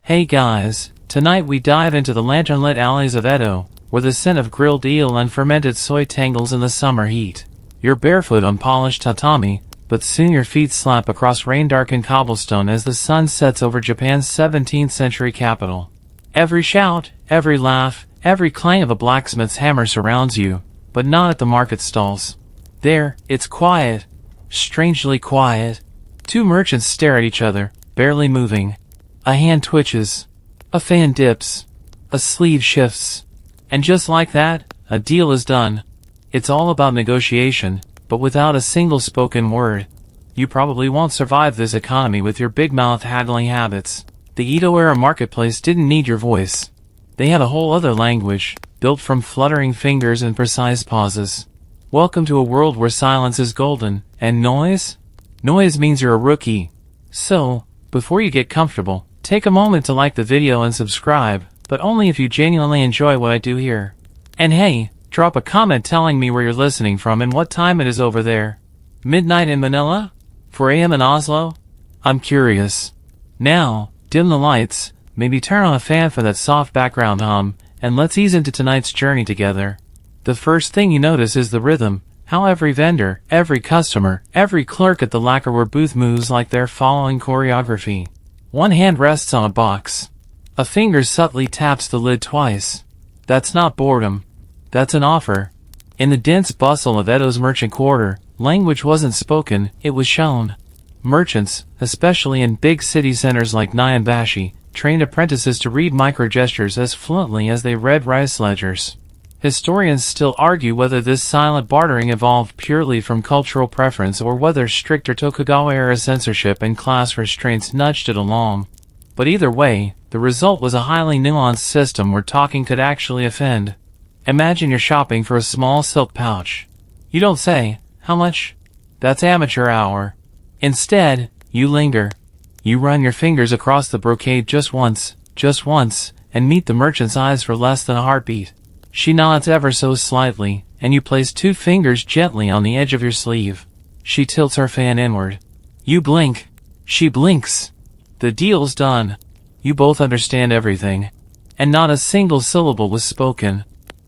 Hey guys, tonight we dive into the lantern-lit alleys of Edo, where the scent of grilled eel and fermented soy tangles in the summer heat. You're barefoot on polished tatami, but soon your feet slap across rain-darkened cobblestone as the sun sets over Japan's 17th century capital. Every shout, every laugh, every clang of a blacksmith's hammer surrounds you, but not at the market stalls. There, it's quiet. Strangely quiet. Two merchants stare at each other, barely moving. A hand twitches. A fan dips. A sleeve shifts. And just like that, a deal is done. It's all about negotiation, but without a single spoken word. You probably won't survive this economy with your big mouth haggling habits. The EDO-Era marketplace didn't need your voice. They had a whole other language, built from fluttering fingers and precise pauses. Welcome to a world where silence is golden, and noise? Noise means you're a rookie. So, before you get comfortable, take a moment to like the video and subscribe, but only if you genuinely enjoy what I do here. And hey, drop a comment telling me where you're listening from and what time it is over there. Midnight in Manila? 4 AM in Oslo? I'm curious. Now, dim the lights, maybe turn on a fan for that soft background hum, and let's ease into tonight's journey together. The first thing you notice is the rhythm, how every vendor, every customer, every clerk at the lacquerware booth moves like they're following choreography. One hand rests on a box. A finger subtly taps the lid twice. That's not boredom. That's an offer. In the dense bustle of Edo's merchant quarter, language wasn't spoken, it was shown. Merchants, especially in big city centers like Nyanbashi, trained apprentices to read microgestures as fluently as they read rice ledgers. Historians still argue whether this silent bartering evolved purely from cultural preference or whether stricter Tokugawa-era censorship and class restraints nudged it along. But either way, the result was a highly nuanced system where talking could actually offend. Imagine you're shopping for a small silk pouch. You don't say, "How much?" That's amateur hour. Instead, you linger. You run your fingers across the brocade just once, and meet the merchant's eyes for less than a heartbeat. She nods ever so slightly, and you place 2 fingers gently on the edge of your sleeve. She tilts her fan inward. You blink. She blinks. The deal's done. You both understand everything. And not a single syllable was spoken.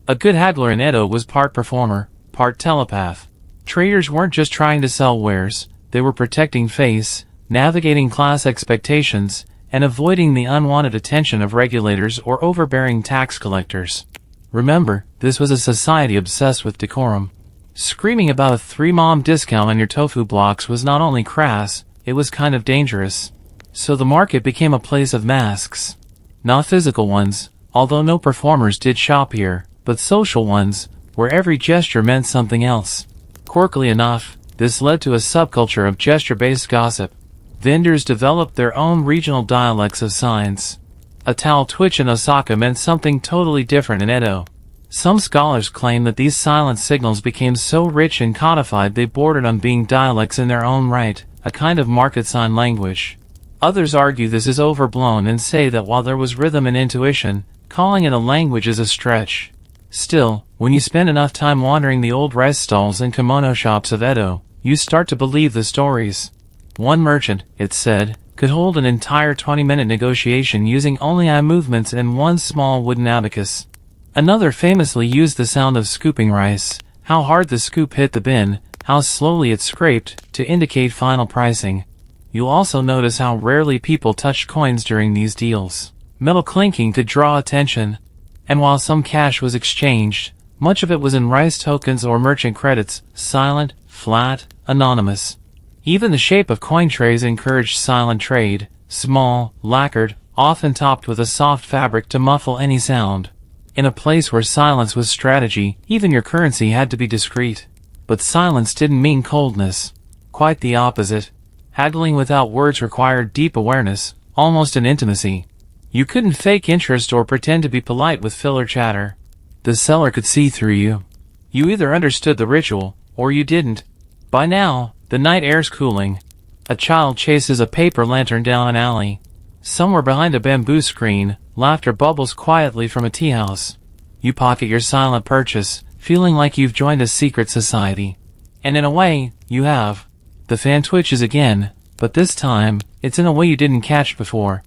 A good haggler in Edo was part performer, part telepath. Traders weren't just trying to sell wares, they were protecting face, navigating class expectations, and avoiding the unwanted attention of regulators or overbearing tax collectors. Remember, this was a society obsessed with decorum. Screaming about a 3-mom discount on your tofu blocks was not only crass, it was kind of dangerous. So the market became a place of masks. Not physical ones, although no performers did shop here, but social ones, where every gesture meant something else. Quirkily enough, this led to a subculture of gesture-based gossip. Vendors developed their own regional dialects of signs. A towel twitch in Osaka meant something totally different in Edo. Some scholars claim that these silent signals became so rich and codified they bordered on being dialects in their own right, a kind of market sign language. Others argue this is overblown and say that while there was rhythm and intuition, calling it a language is a stretch. Still, when you spend enough time wandering the old rice stalls and kimono shops of Edo, you start to believe the stories. One merchant, it said, could hold an entire 20-minute negotiation using only eye movements and one small wooden abacus. Another famously used the sound of scooping rice, how hard the scoop hit the bin, how slowly it scraped, to indicate final pricing. You'll also notice how rarely people touched coins during these deals. Metal clinking could draw attention. And while some cash was exchanged, much of it was in rice tokens or merchant credits, silent, flat, anonymous. Even the shape of coin trays encouraged silent trade, small, lacquered, often topped with a soft fabric to muffle any sound. In a place where silence was strategy, even your currency had to be discreet. But silence didn't mean coldness. Quite the opposite. Haggling without words required deep awareness, almost an intimacy. You couldn't fake interest or pretend to be polite with filler chatter. The seller could see through you. You either understood the ritual, or you didn't. By now, the night air's cooling. A child chases a paper lantern down an alley. Somewhere behind a bamboo screen, laughter bubbles quietly from a tea house. You pocket your silent purchase, feeling like you've joined a secret society. And in a way, you have. The fan twitches again, but this time, it's in a way you didn't catch before.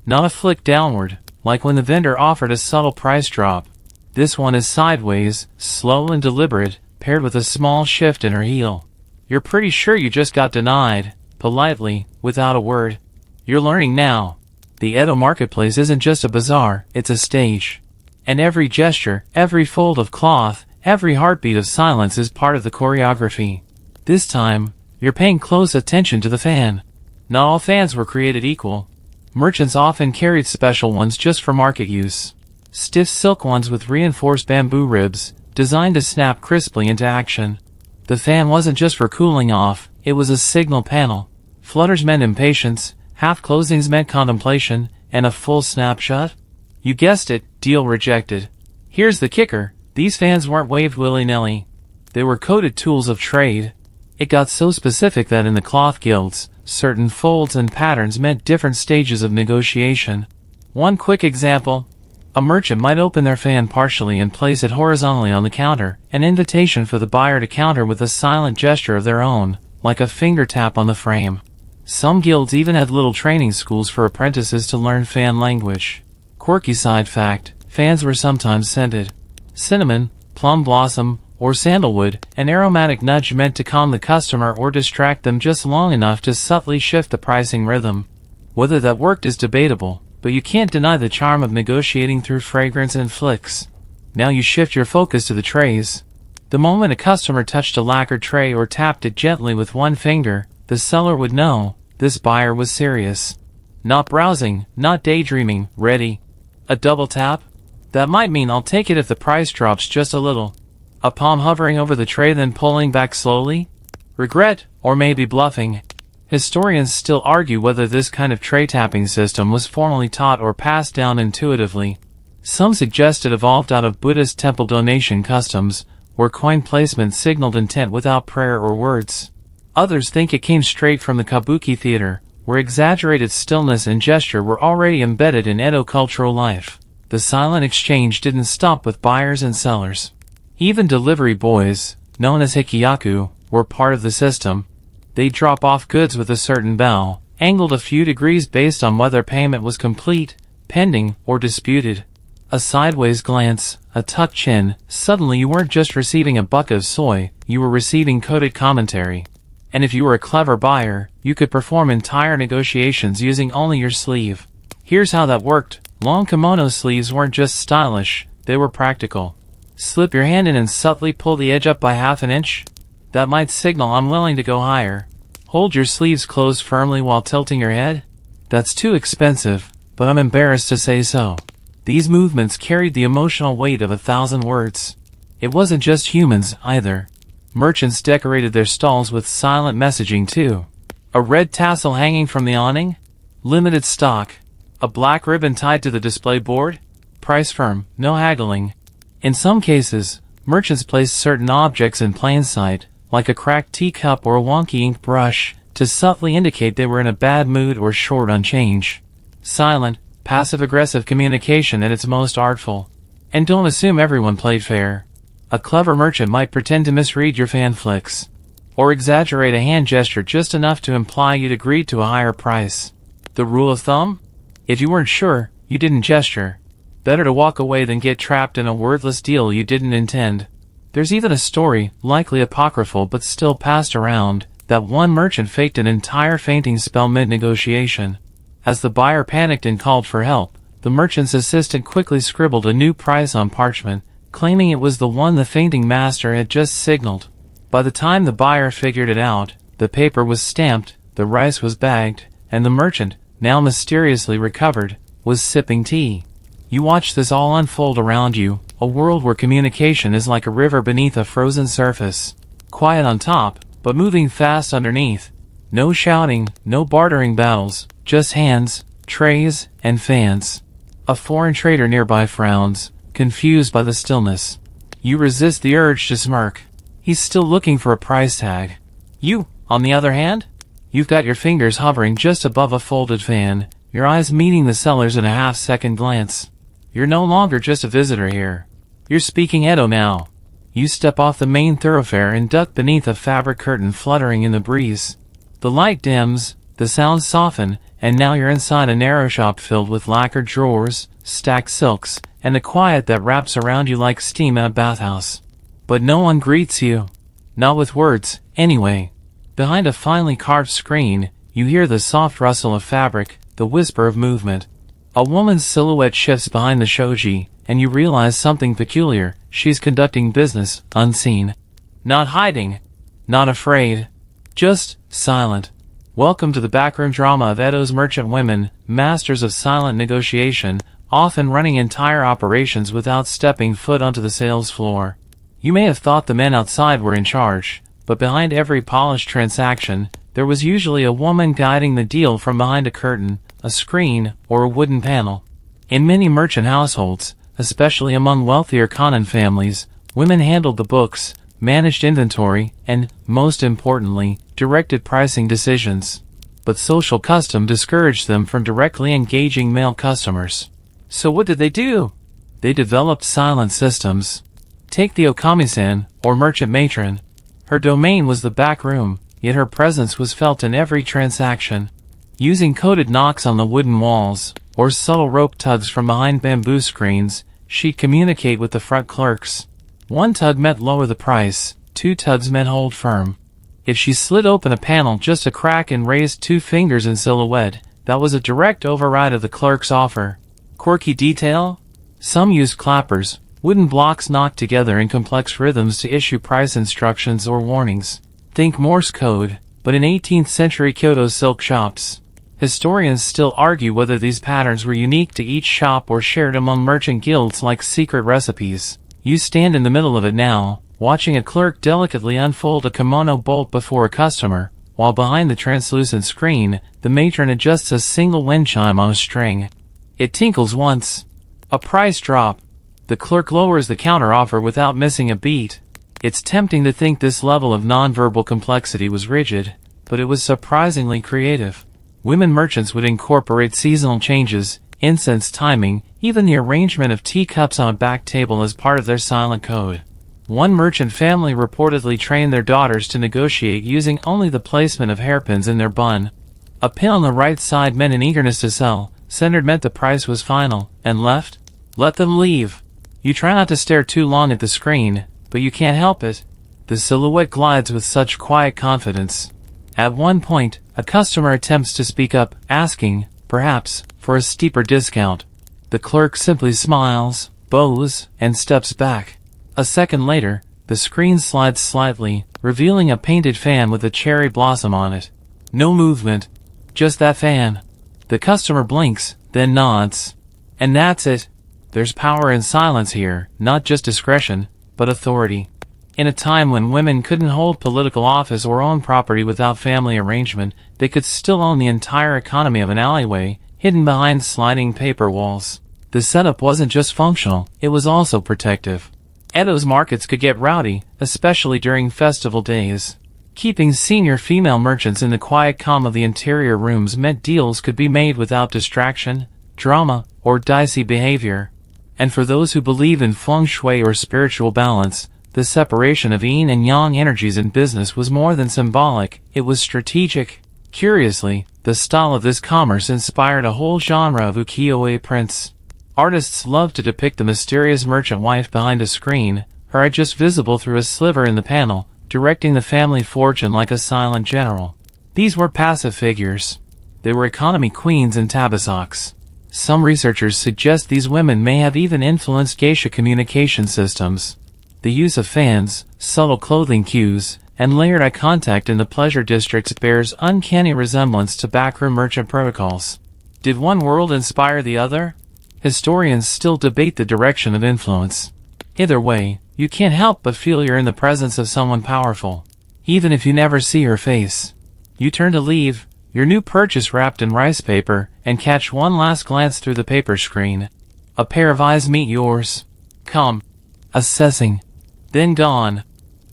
Not a flick downward, like when the vendor offered a subtle price drop. This one is sideways, slow and deliberate, paired with a small shift in her heel. You're pretty sure you just got denied, politely, without a word. You're learning now. The Edo marketplace isn't just a bazaar, it's a stage. And every gesture, every fold of cloth, every heartbeat of silence is part of the choreography. This time, you're paying close attention to the fan. Not all fans were created equal. Merchants often carried special ones just for market use. Stiff silk ones with reinforced bamboo ribs, designed to snap crisply into action. The fan wasn't just for cooling off, it was a signal panel. Flutters meant impatience, half closings meant contemplation, and a full snap shut? You guessed it, deal rejected. Here's the kicker, these fans weren't waved willy-nilly. They were coded tools of trade. It got so specific that in the cloth guilds, certain folds and patterns meant different stages of negotiation. One quick example. A merchant might open their fan partially and place it horizontally on the counter, an invitation for the buyer to counter with a silent gesture of their own, like a finger tap on the frame. Some guilds even had little training schools for apprentices to learn fan language. Quirky side fact, fans were sometimes scented. Cinnamon, plum blossom, or sandalwood, an aromatic nudge meant to calm the customer or distract them just long enough to subtly shift the pricing rhythm. Whether that worked is debatable, but you can't deny the charm of negotiating through fragrance and flicks. Now you shift your focus to the trays. The moment a customer touched a lacquered tray or tapped it gently with one finger, the seller would know, this buyer was serious. Not browsing, not daydreaming, ready. A double tap? That might mean I'll take it if the price drops just a little. A palm hovering over the tray then pulling back slowly? Regret, or maybe bluffing. Historians still argue whether this kind of tray tapping system was formally taught or passed down intuitively. Some suggest it evolved out of Buddhist temple donation customs, where coin placement signaled intent without prayer or words. Others think it came straight from the kabuki theater, where exaggerated stillness and gesture were already embedded in Edo cultural life. The silent exchange didn't stop with buyers and sellers. Even delivery boys, known as hikiyaku, were part of the system. They'd drop off goods with a certain bow, angled a few degrees based on whether payment was complete, pending, or disputed. A sideways glance, a tucked chin, suddenly you weren't just receiving a bucket of soy, you were receiving coded commentary. And if you were a clever buyer, you could perform entire negotiations using only your sleeve. Here's how that worked. Long kimono sleeves weren't just stylish, they were practical. Slip your hand in and subtly pull the edge up by half an inch. That might signal I'm willing to go higher. Hold your sleeves closed firmly while tilting your head. That's too expensive, but I'm embarrassed to say so. These movements carried the emotional weight of 1,000 words. It wasn't just humans, either. Merchants decorated their stalls with silent messaging too. A red tassel hanging from the awning? Limited stock. A black ribbon tied to the display board? Price firm, no haggling. In some cases, merchants placed certain objects in plain sight, like a cracked teacup or a wonky ink brush, to subtly indicate they were in a bad mood or short on change. Silent, passive-aggressive communication at its most artful. And don't assume everyone played fair. A clever merchant might pretend to misread your fan flicks, or exaggerate a hand gesture just enough to imply you'd agreed to a higher price. The rule of thumb? If you weren't sure, you didn't gesture. Better to walk away than get trapped in a wordless deal you didn't intend. There's even a story, likely apocryphal but still passed around, that one merchant faked an entire fainting spell mid-negotiation. As the buyer panicked and called for help, the merchant's assistant quickly scribbled a new price on parchment, claiming it was the one the fainting master had just signaled. By the time the buyer figured it out, the paper was stamped, the rice was bagged, and the merchant, now mysteriously recovered, was sipping tea. You watch this all unfold around you, a world where communication is like a river beneath a frozen surface. Quiet on top, but moving fast underneath. No shouting, no bartering battles, just hands, trays, and fans. A foreign trader nearby frowns, confused by the stillness. You resist the urge to smirk. He's still looking for a price tag. You, on the other hand? You've got your fingers hovering just above a folded fan, your eyes meeting the seller's in a half-second glance. You're no longer just a visitor here. You're speaking Edo now. You step off the main thoroughfare and duck beneath a fabric curtain fluttering in the breeze. The light dims, The sounds soften, and now you're inside a narrow shop filled with lacquered drawers, stacked silks, and the quiet that wraps around you like steam in a bathhouse. But no one greets you. Not with words, anyway. Behind a finely carved screen, you hear the soft rustle of fabric, the whisper of movement. A woman's silhouette shifts behind the shoji, and you realize something peculiar. She's conducting business, unseen. Not hiding. Not afraid. Just silent. Welcome to the backroom drama of Edo's merchant women, masters of silent negotiation, often running entire operations without stepping foot onto the sales floor. You may have thought the men outside were in charge, but behind every polished transaction, there was usually a woman guiding the deal from behind a curtain, a screen, or a wooden panel. In many merchant households, especially among wealthier Kanan families, women handled the books, managed inventory, and, most importantly, directed pricing decisions. But social custom discouraged them from directly engaging male customers. So what did they do? They developed silent systems. Take the okami-san, or merchant matron. Her domain was the back room, yet her presence was felt in every transaction. Using coded knocks on the wooden walls, or subtle rope tugs from behind bamboo screens, she'd communicate with the front clerks. One tug meant lower the price, 2 tugs meant hold firm. If she slid open a panel just a crack and raised 2 fingers in silhouette, that was a direct override of the clerk's offer. Quirky detail? Some used clappers, wooden blocks knocked together in complex rhythms to issue price instructions or warnings. Think Morse code, but in 18th century Kyoto silk shops. Historians still argue whether these patterns were unique to each shop or shared among merchant guilds like secret recipes. You stand in the middle of it now, watching a clerk delicately unfold a kimono bolt before a customer, while behind the translucent screen, the matron adjusts a single wind chime on a string. It tinkles once. A price drop. The clerk lowers the counteroffer without missing a beat. It's tempting to think this level of nonverbal complexity was rigid, but it was surprisingly creative. Women merchants would incorporate seasonal changes, incense timing, even the arrangement of teacups on a back table as part of their silent code. One merchant family reportedly trained their daughters to negotiate using only the placement of hairpins in their bun. A pin on the right side meant an eagerness to sell, centered meant the price was final, and left? Let them leave. You try not to stare too long at the screen, but you can't help it. The silhouette glides with such quiet confidence. At one point, a customer attempts to speak up, asking, perhaps, for a steeper discount. The clerk simply smiles, bows, and steps back. A second later, the screen slides slightly, revealing a painted fan with a cherry blossom on it. No movement. Just that fan. The customer blinks, then nods. And that's it. There's power in silence here, not just discretion, but authority. In a time when women couldn't hold political office or own property without family arrangement, they could still own the entire economy of an alleyway, hidden behind sliding paper walls. The setup wasn't just functional, it was also protective. Edo's markets could get rowdy, especially during festival days. Keeping senior female merchants in the quiet calm of the interior rooms meant deals could be made without distraction, drama, or dicey behavior. And for those who believe in feng shui or spiritual balance, the separation of yin and yang energies in business was more than symbolic, it was strategic. Curiously, the style of this commerce inspired a whole genre of ukiyo-e prints. Artists love to depict the mysterious merchant wife behind a screen, her eye just visible through a sliver in the panel, directing the family fortune like a silent general. These were passive figures. They were economy queens and tabasaks. Some researchers suggest these women may have even influenced geisha communication systems. The use of fans, subtle clothing cues, and layered eye contact in the pleasure districts bears uncanny resemblance to backroom merchant protocols. Did one world inspire the other? Historians still debate the direction of influence. Either way, you can't help but feel you're in the presence of someone powerful, even if you never see her face. You turn to leave, your new purchase wrapped in rice paper, and catch one last glance through the paper screen. A pair of eyes meet yours. Come. Assessing. Then gone.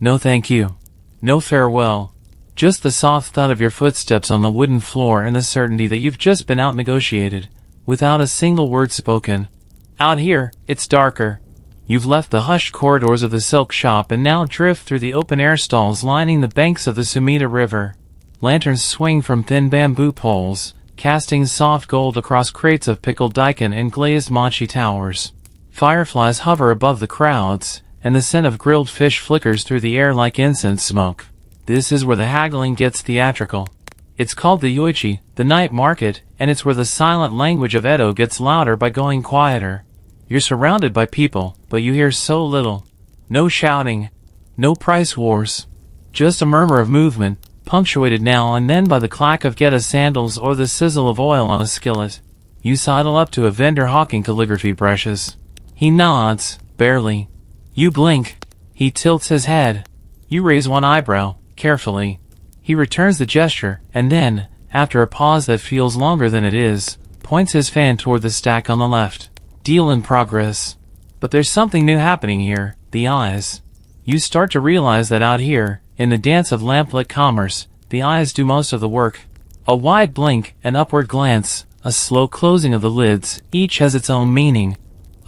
No thank you. No farewell. Just the soft thud of your footsteps on the wooden floor and the certainty that you've just been out-negotiated, without a single word spoken. Out here, it's darker. You've left the hushed corridors of the silk shop and now drift through the open-air stalls lining the banks of the Sumida River. Lanterns swing from thin bamboo poles, casting soft gold across crates of pickled daikon and glazed mochi towers. Fireflies hover above the crowds, and the scent of grilled fish flickers through the air like incense smoke. This is where the haggling gets theatrical. It's called the yoichi, the night market, and it's where the silent language of Edo gets louder by going quieter. You're surrounded by people, but you hear so little. No shouting. No price wars. Just a murmur of movement, punctuated now and then by the clack of Geta sandals or the sizzle of oil on a skillet. You sidle up to a vendor hawking calligraphy brushes. He nods, barely. You blink. He tilts his head. You raise one eyebrow, carefully. He returns the gesture, and then, after a pause that feels longer than it is, points his fan toward the stack on the left. Deal in progress. But there's something new happening here, the eyes. You start to realize that out here, in the dance of lamplit commerce, the eyes do most of the work. A wide blink, an upward glance, a slow closing of the lids, each has its own meaning.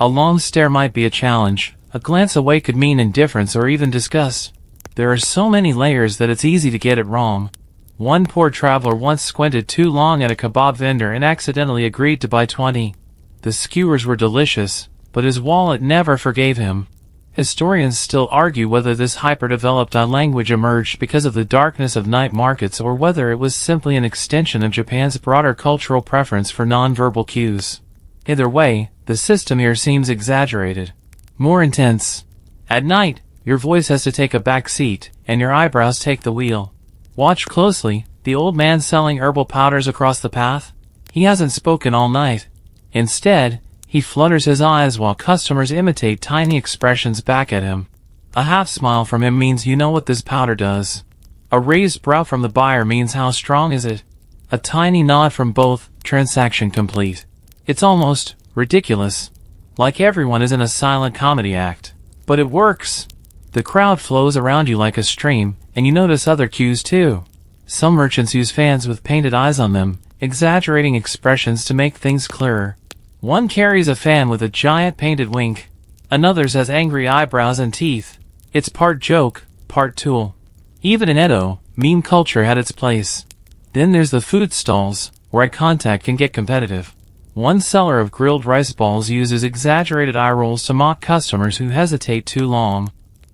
A long stare might be a challenge, a glance away could mean indifference or even disgust. There are so many layers that it's easy to get it wrong. One poor traveler once squinted too long at a kebab vendor and accidentally agreed to buy 20. The skewers were delicious, but his wallet never forgave him. Historians still argue whether this hyper-developed language emerged because of the darkness of night markets or whether it was simply an extension of Japan's broader cultural preference for non-verbal cues. Either way, the system here seems exaggerated. More intense. At night, your voice has to take a back seat, and your eyebrows take the wheel. Watch closely, the old man selling herbal powders across the path. He hasn't spoken all night. Instead, he flutters his eyes while customers imitate tiny expressions back at him. A half smile from him means you know what this powder does. A raised brow from the buyer means how strong is it. A tiny nod from both, transaction complete. It's almost ridiculous. Like everyone is in a silent comedy act. But it works. The crowd flows around you like a stream, and you notice other cues too. Some merchants use fans with painted eyes on them, exaggerating expressions to make things clearer. One carries a fan with a giant painted wink. Another's has angry eyebrows and teeth. It's part joke, part tool. Even in Edo, meme culture had its place. Then there's the food stalls, where eye contact can get competitive. One seller of grilled rice balls uses exaggerated eye rolls to mock customers who hesitate too long.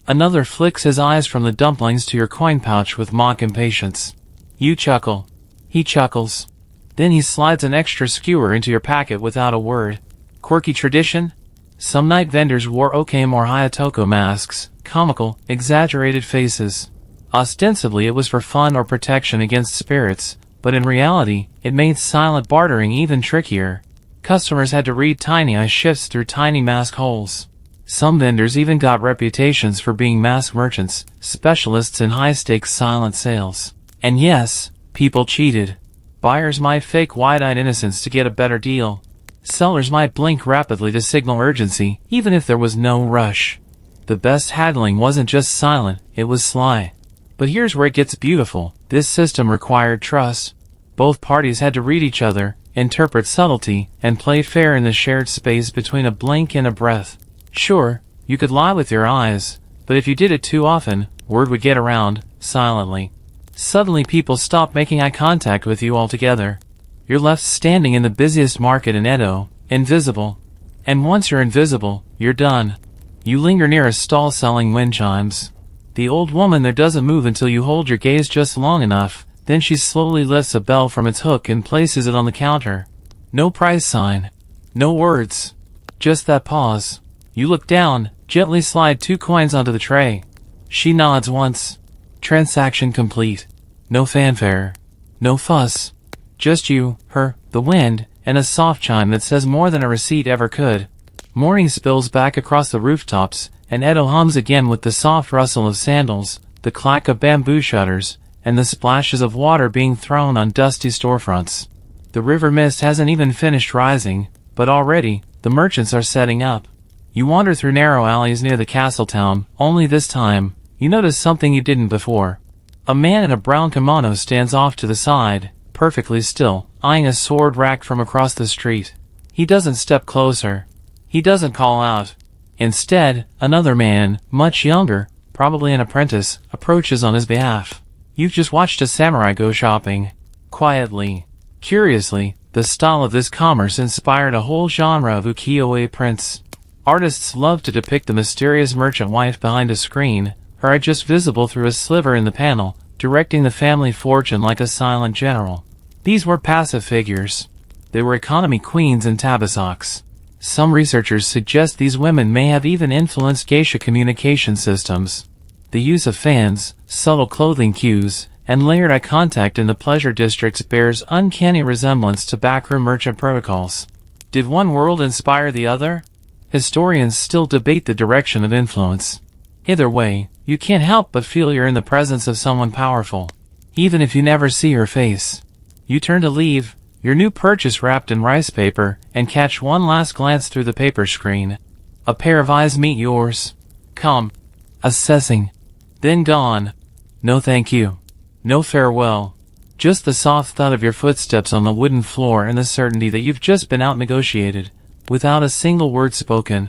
Another flicks his eyes from the dumplings to your coin pouch with mock impatience. You chuckle. He chuckles. Then he slides an extra skewer into your packet without a word. Quirky tradition? Some night vendors wore Okame or Hayatoko masks, comical, exaggerated faces. Ostensibly it was for fun or protection against spirits, but in reality, it made silent bartering even trickier. Customers had to read tiny eye shifts through tiny mask holes. Some vendors even got reputations for being mask merchants, specialists in high-stakes silent sales. And yes, people cheated. Buyers might fake wide-eyed innocence to get a better deal. Sellers might blink rapidly to signal urgency, even if there was no rush. The best haggling wasn't just silent, it was sly. But here's where it gets beautiful. This system required trust. Both parties had to read each other, interpret subtlety, and play fair in the shared space between a blink and a breath. Sure, you could lie with your eyes, but if you did it too often, word would get around, silently. Suddenly people stop making eye contact with you altogether. You're left standing in the busiest market in Edo, invisible. And once you're invisible, you're done. You linger near a stall selling wind chimes. The old woman there doesn't move until you hold your gaze just long enough, then she slowly lifts a bell from its hook and places it on the counter. No price sign. No words. Just that pause. You look down, gently slide 2 coins onto the tray. She nods once. Transaction complete. No fanfare. No fuss. Just you, her, the wind, and a soft chime that says more than a receipt ever could. Morning spills back across the rooftops, and Edo hums again with the soft rustle of sandals, the clack of bamboo shutters, and the splashes of water being thrown on dusty storefronts. The river mist hasn't even finished rising, but already, the merchants are setting up. You wander through narrow alleys near the castle town, only this time, you notice something you didn't before. A man in a brown kimono stands off to the side, perfectly still, eyeing a sword rack from across the street. He doesn't step closer. He doesn't call out. Instead, another man, much younger, probably an apprentice, approaches on his behalf. You've just watched a samurai go shopping. Quietly. Curiously, the style of this commerce inspired a whole genre of ukiyo-e prints. Artists love to depict the mysterious merchant wife behind a screen, her eye just visible through a sliver in the panel, directing the family fortune like a silent general. These were passive figures. They were economy queens and tabasaks. Some researchers suggest these women may have even influenced geisha communication systems. The use of fans, subtle clothing cues, and layered eye contact in the pleasure districts bears uncanny resemblance to backroom merchant protocols. Did one world inspire the other? Historians still debate the direction of influence. Either way, you can't help but feel you're in the presence of someone powerful, even if you never see her face. You turn to leave, your new purchase wrapped in rice paper, and catch one last glance through the paper screen. A pair of eyes meet yours. Calm. Assessing. Then gone. No thank you. No farewell. Just the soft thud of your footsteps on the wooden floor and the certainty that you've just been out-negotiated, without a single word spoken.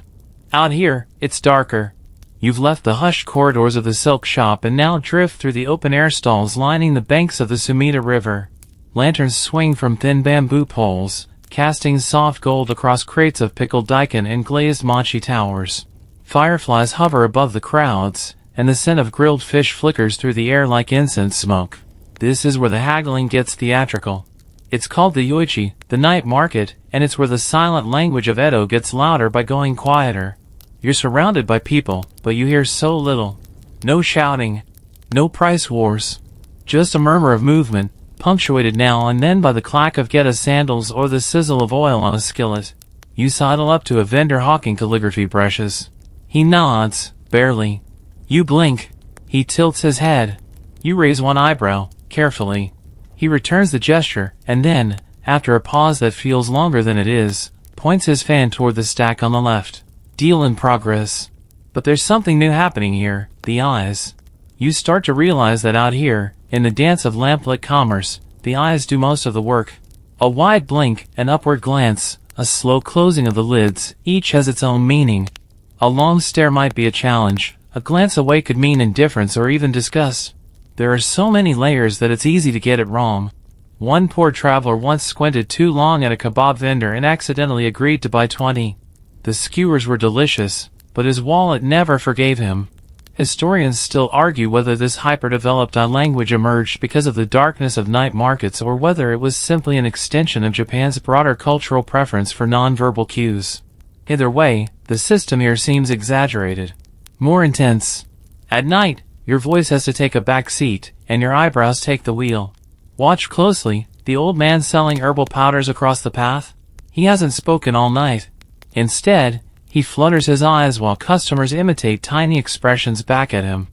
Out here, it's darker. You've left the hushed corridors of the silk shop and now drift through the open-air stalls lining the banks of the Sumida River. Lanterns swing from thin bamboo poles, casting soft gold across crates of pickled daikon and glazed mochi towers. Fireflies hover above the crowds, and the scent of grilled fish flickers through the air like incense smoke. This is where the haggling gets theatrical. It's called the yoichi, the night market, and it's where the silent language of Edo gets louder by going quieter. You're surrounded by people, but you hear so little. No shouting. No price wars. Just a murmur of movement, punctuated now and then by the clack of Geta sandals or the sizzle of oil on a skillet. You sidle up to a vendor hawking calligraphy brushes. He nods, barely. You blink. He tilts his head. You raise one eyebrow, carefully. He returns the gesture, and then, after a pause that feels longer than it is, points his fan toward the stack on the left. Deal in progress. But there's something new happening here, the eyes. You start to realize that out here, in the dance of lamplit commerce, the eyes do most of the work. A wide blink, an upward glance, a slow closing of the lids, each has its own meaning. A long stare might be a challenge. A glance away could mean indifference or even disgust. There are so many layers that it's easy to get it wrong. One poor traveler once squinted too long at a kebab vendor and accidentally agreed to buy 20. The skewers were delicious, but his wallet never forgave him. Historians still argue whether this hyper-developed language emerged because of the darkness of night markets or whether it was simply an extension of Japan's broader cultural preference for non-verbal cues. Either way, the system here seems exaggerated. More intense. At night, your voice has to take a back seat, and your eyebrows take the wheel. Watch closely, the old man selling herbal powders across the path. He hasn't spoken all night. Instead, he flutters his eyes while customers imitate tiny expressions back at him.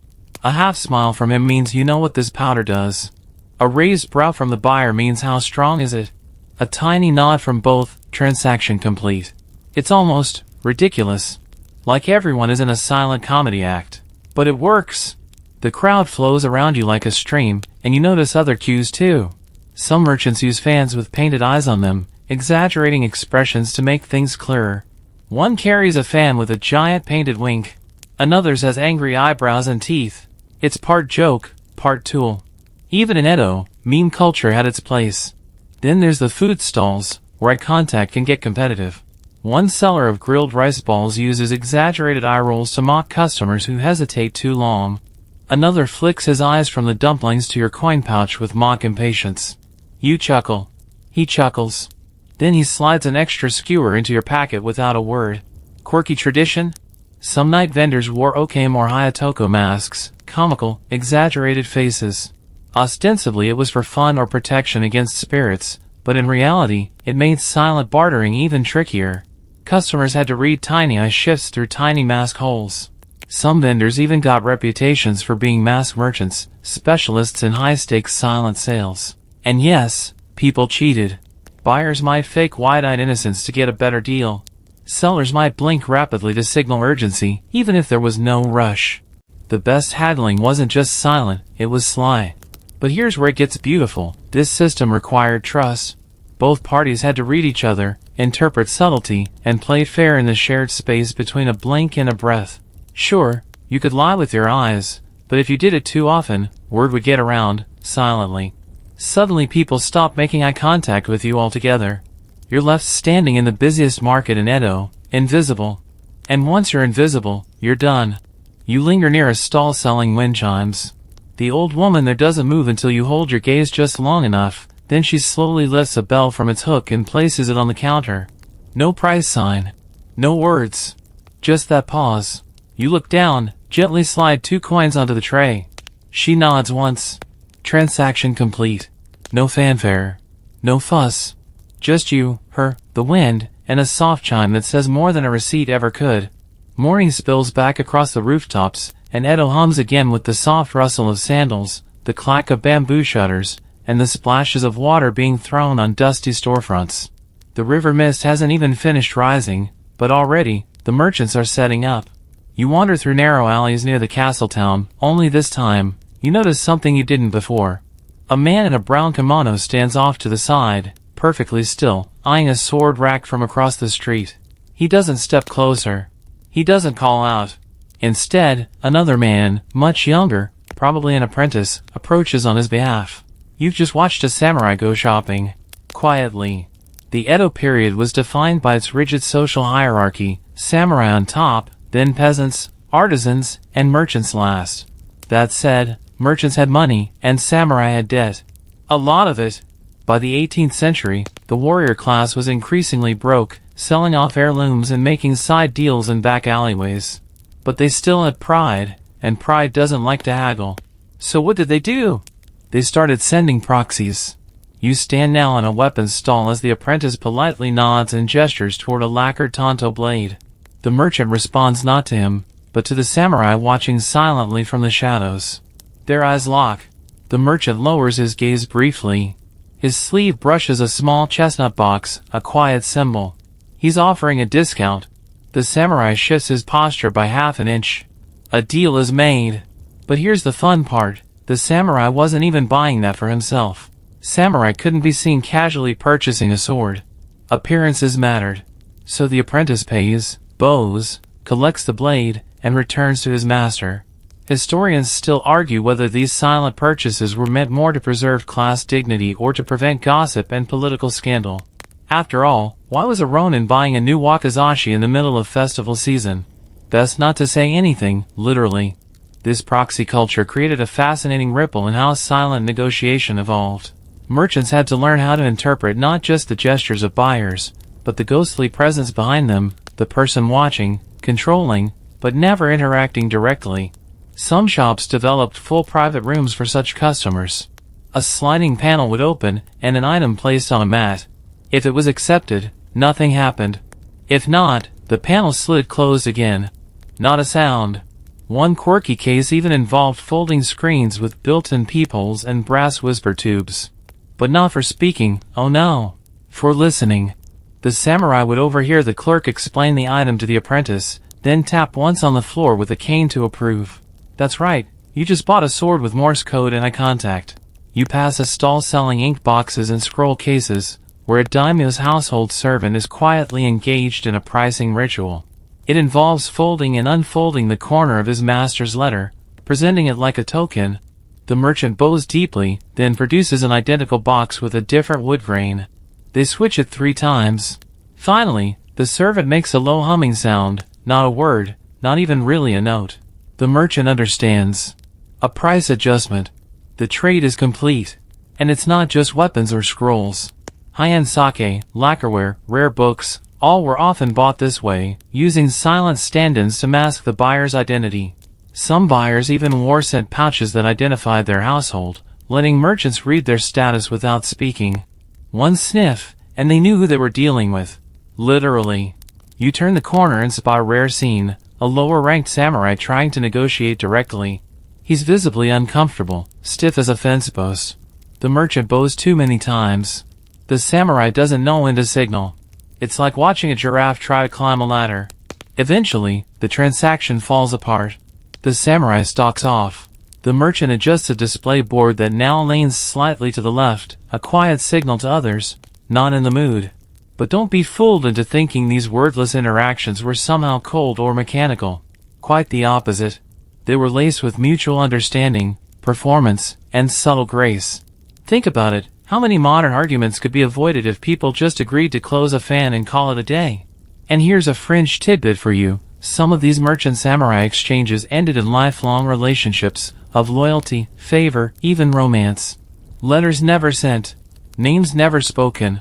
A half smile from him means you know what this powder does. A raised brow from the buyer means how strong is it. A tiny nod from both, transaction complete. It's almost ridiculous. Like everyone is in a silent comedy act. But it works. The crowd flows around you like a stream, and you notice other cues too. Some merchants use fans with painted eyes on them, exaggerating expressions to make things clearer. One carries a fan with a giant painted wink. Another's has angry eyebrows and teeth. It's part joke, part tool. Even in Edo, meme culture had its place. Then there's the food stalls, where eye contact can get competitive. One seller of grilled rice balls uses exaggerated eye rolls to mock customers who hesitate too long. Another flicks his eyes from the dumplings to your coin pouch with mock impatience. You chuckle. He chuckles. Then he slides an extra skewer into your packet without a word. Quirky tradition? Some night vendors wore okame or hayatoko masks, comical, exaggerated faces. Ostensibly it was for fun or protection against spirits, but in reality, it made silent bartering even trickier. Customers had to read tiny eye shifts through tiny mask holes. Some vendors even got reputations for being mask merchants, specialists in high-stakes silent sales. And yes, people cheated. Buyers might fake wide-eyed innocence to get a better deal. Sellers might blink rapidly to signal urgency, even if there was no rush. The best haggling wasn't just silent, it was sly. But here's where it gets beautiful. This system required trust. Both parties had to read each other, interpret subtlety, and play fair in the shared space between a blink and a breath. Sure, you could lie with your eyes, But if you did it too often, word would get around, silently. Suddenly people stop making eye contact with you altogether. You're left standing in the busiest market in Edo, invisible. And once you're invisible, you're done. You linger near a stall selling wind chimes. The old woman there doesn't move until you hold your gaze just long enough, then she slowly lifts a bell from its hook and places it on the counter. No price sign. No words. Just that pause. You look down, gently slide 2 coins onto the tray. She nods once. Transaction complete. No fanfare. No fuss. Just you, her, the wind, and a soft chime that says more than a receipt ever could. Morning spills back across the rooftops, and Edo hums again with the soft rustle of sandals, the clack of bamboo shutters, and the splashes of water being thrown on dusty storefronts. The river mist hasn't even finished rising, but already, the merchants are setting up. You wander through narrow alleys near the castle town, only this time, you notice something you didn't before. A man in a brown kimono stands off to the side, perfectly still, eyeing a sword rack from across the street. He doesn't step closer. He doesn't call out. Instead, another man, much younger, probably an apprentice, approaches on his behalf. You've just watched a samurai go shopping. Quietly. The Edo period was defined by its rigid social hierarchy, samurai on top, then peasants, artisans, and merchants last. That said, merchants had money, and samurai had debt. A lot of it. By the 18th century, the warrior class was increasingly broke, selling off heirlooms and making side deals in back alleyways. But they still had pride, and pride doesn't like to haggle. So what did they do? They started sending proxies. You stand now in a weapons stall as the apprentice politely nods and gestures toward a lacquered tanto blade. The merchant responds not to him, but to the samurai watching silently from the shadows. Their eyes lock. The merchant lowers his gaze briefly. His sleeve brushes a small chestnut box, a quiet symbol. He's offering a discount. The samurai shifts his posture by half an inch. A deal is made. But here's the fun part. The samurai wasn't even buying that for himself. Samurai couldn't be seen casually purchasing a sword. Appearances mattered. So the apprentice pays, bows, collects the blade, and returns to his master. Historians still argue whether these silent purchases were meant more to preserve class dignity or to prevent gossip and political scandal. After all, why was a Ronin buying a new wakizashi in the middle of festival season? Best not to say anything, literally. This proxy culture created a fascinating ripple in how silent negotiation evolved. Merchants had to learn how to interpret not just the gestures of buyers, but the ghostly presence behind them, the person watching, controlling, but never interacting directly. Some shops developed full private rooms for such customers. A sliding panel would open, and an item placed on a mat. If it was accepted, nothing happened. If not, the panel slid closed again. Not a sound. One quirky case even involved folding screens with built-in peepholes and brass whisper tubes. But not for speaking, oh no. For listening. The samurai would overhear the clerk explain the item to the apprentice, then tap once on the floor with a cane to approve. That's right, you just bought a sword with Morse code and eye contact. You pass a stall selling ink boxes and scroll cases, where a daimyo's household servant is quietly engaged in a pricing ritual. It involves folding and unfolding the corner of his master's letter, presenting it like a token. The merchant bows deeply, then produces an identical box with a different wood grain. They switch it 3 times. Finally, the servant makes a low humming sound, not a word, not even really a note. The merchant understands. A price adjustment. The trade is complete. And it's not just weapons or scrolls. High-end sake, lacquerware, rare books, all were often bought this way, using silent stand-ins to mask the buyer's identity. Some buyers even wore scent pouches that identified their household, letting merchants read their status without speaking. One sniff, and they knew who they were dealing with. Literally. You turn the corner and spot a rare scene, a lower-ranked samurai trying to negotiate directly. He's visibly uncomfortable, stiff as a fence post. The merchant bows too many times. The samurai doesn't know when to signal. It's like watching a giraffe try to climb a ladder. Eventually, the transaction falls apart. The samurai stalks off. The merchant adjusts a display board that now leans slightly to the left, a quiet signal to others, not in the mood. But don't be fooled into thinking these wordless interactions were somehow cold or mechanical. Quite the opposite. They were laced with mutual understanding, performance, and subtle grace. Think about it, how many modern arguments could be avoided if people just agreed to close a fan and call it a day? And here's a fringe tidbit for you. Some of these merchant samurai exchanges ended in lifelong relationships of loyalty, favor, even romance. Letters never sent. Names never spoken.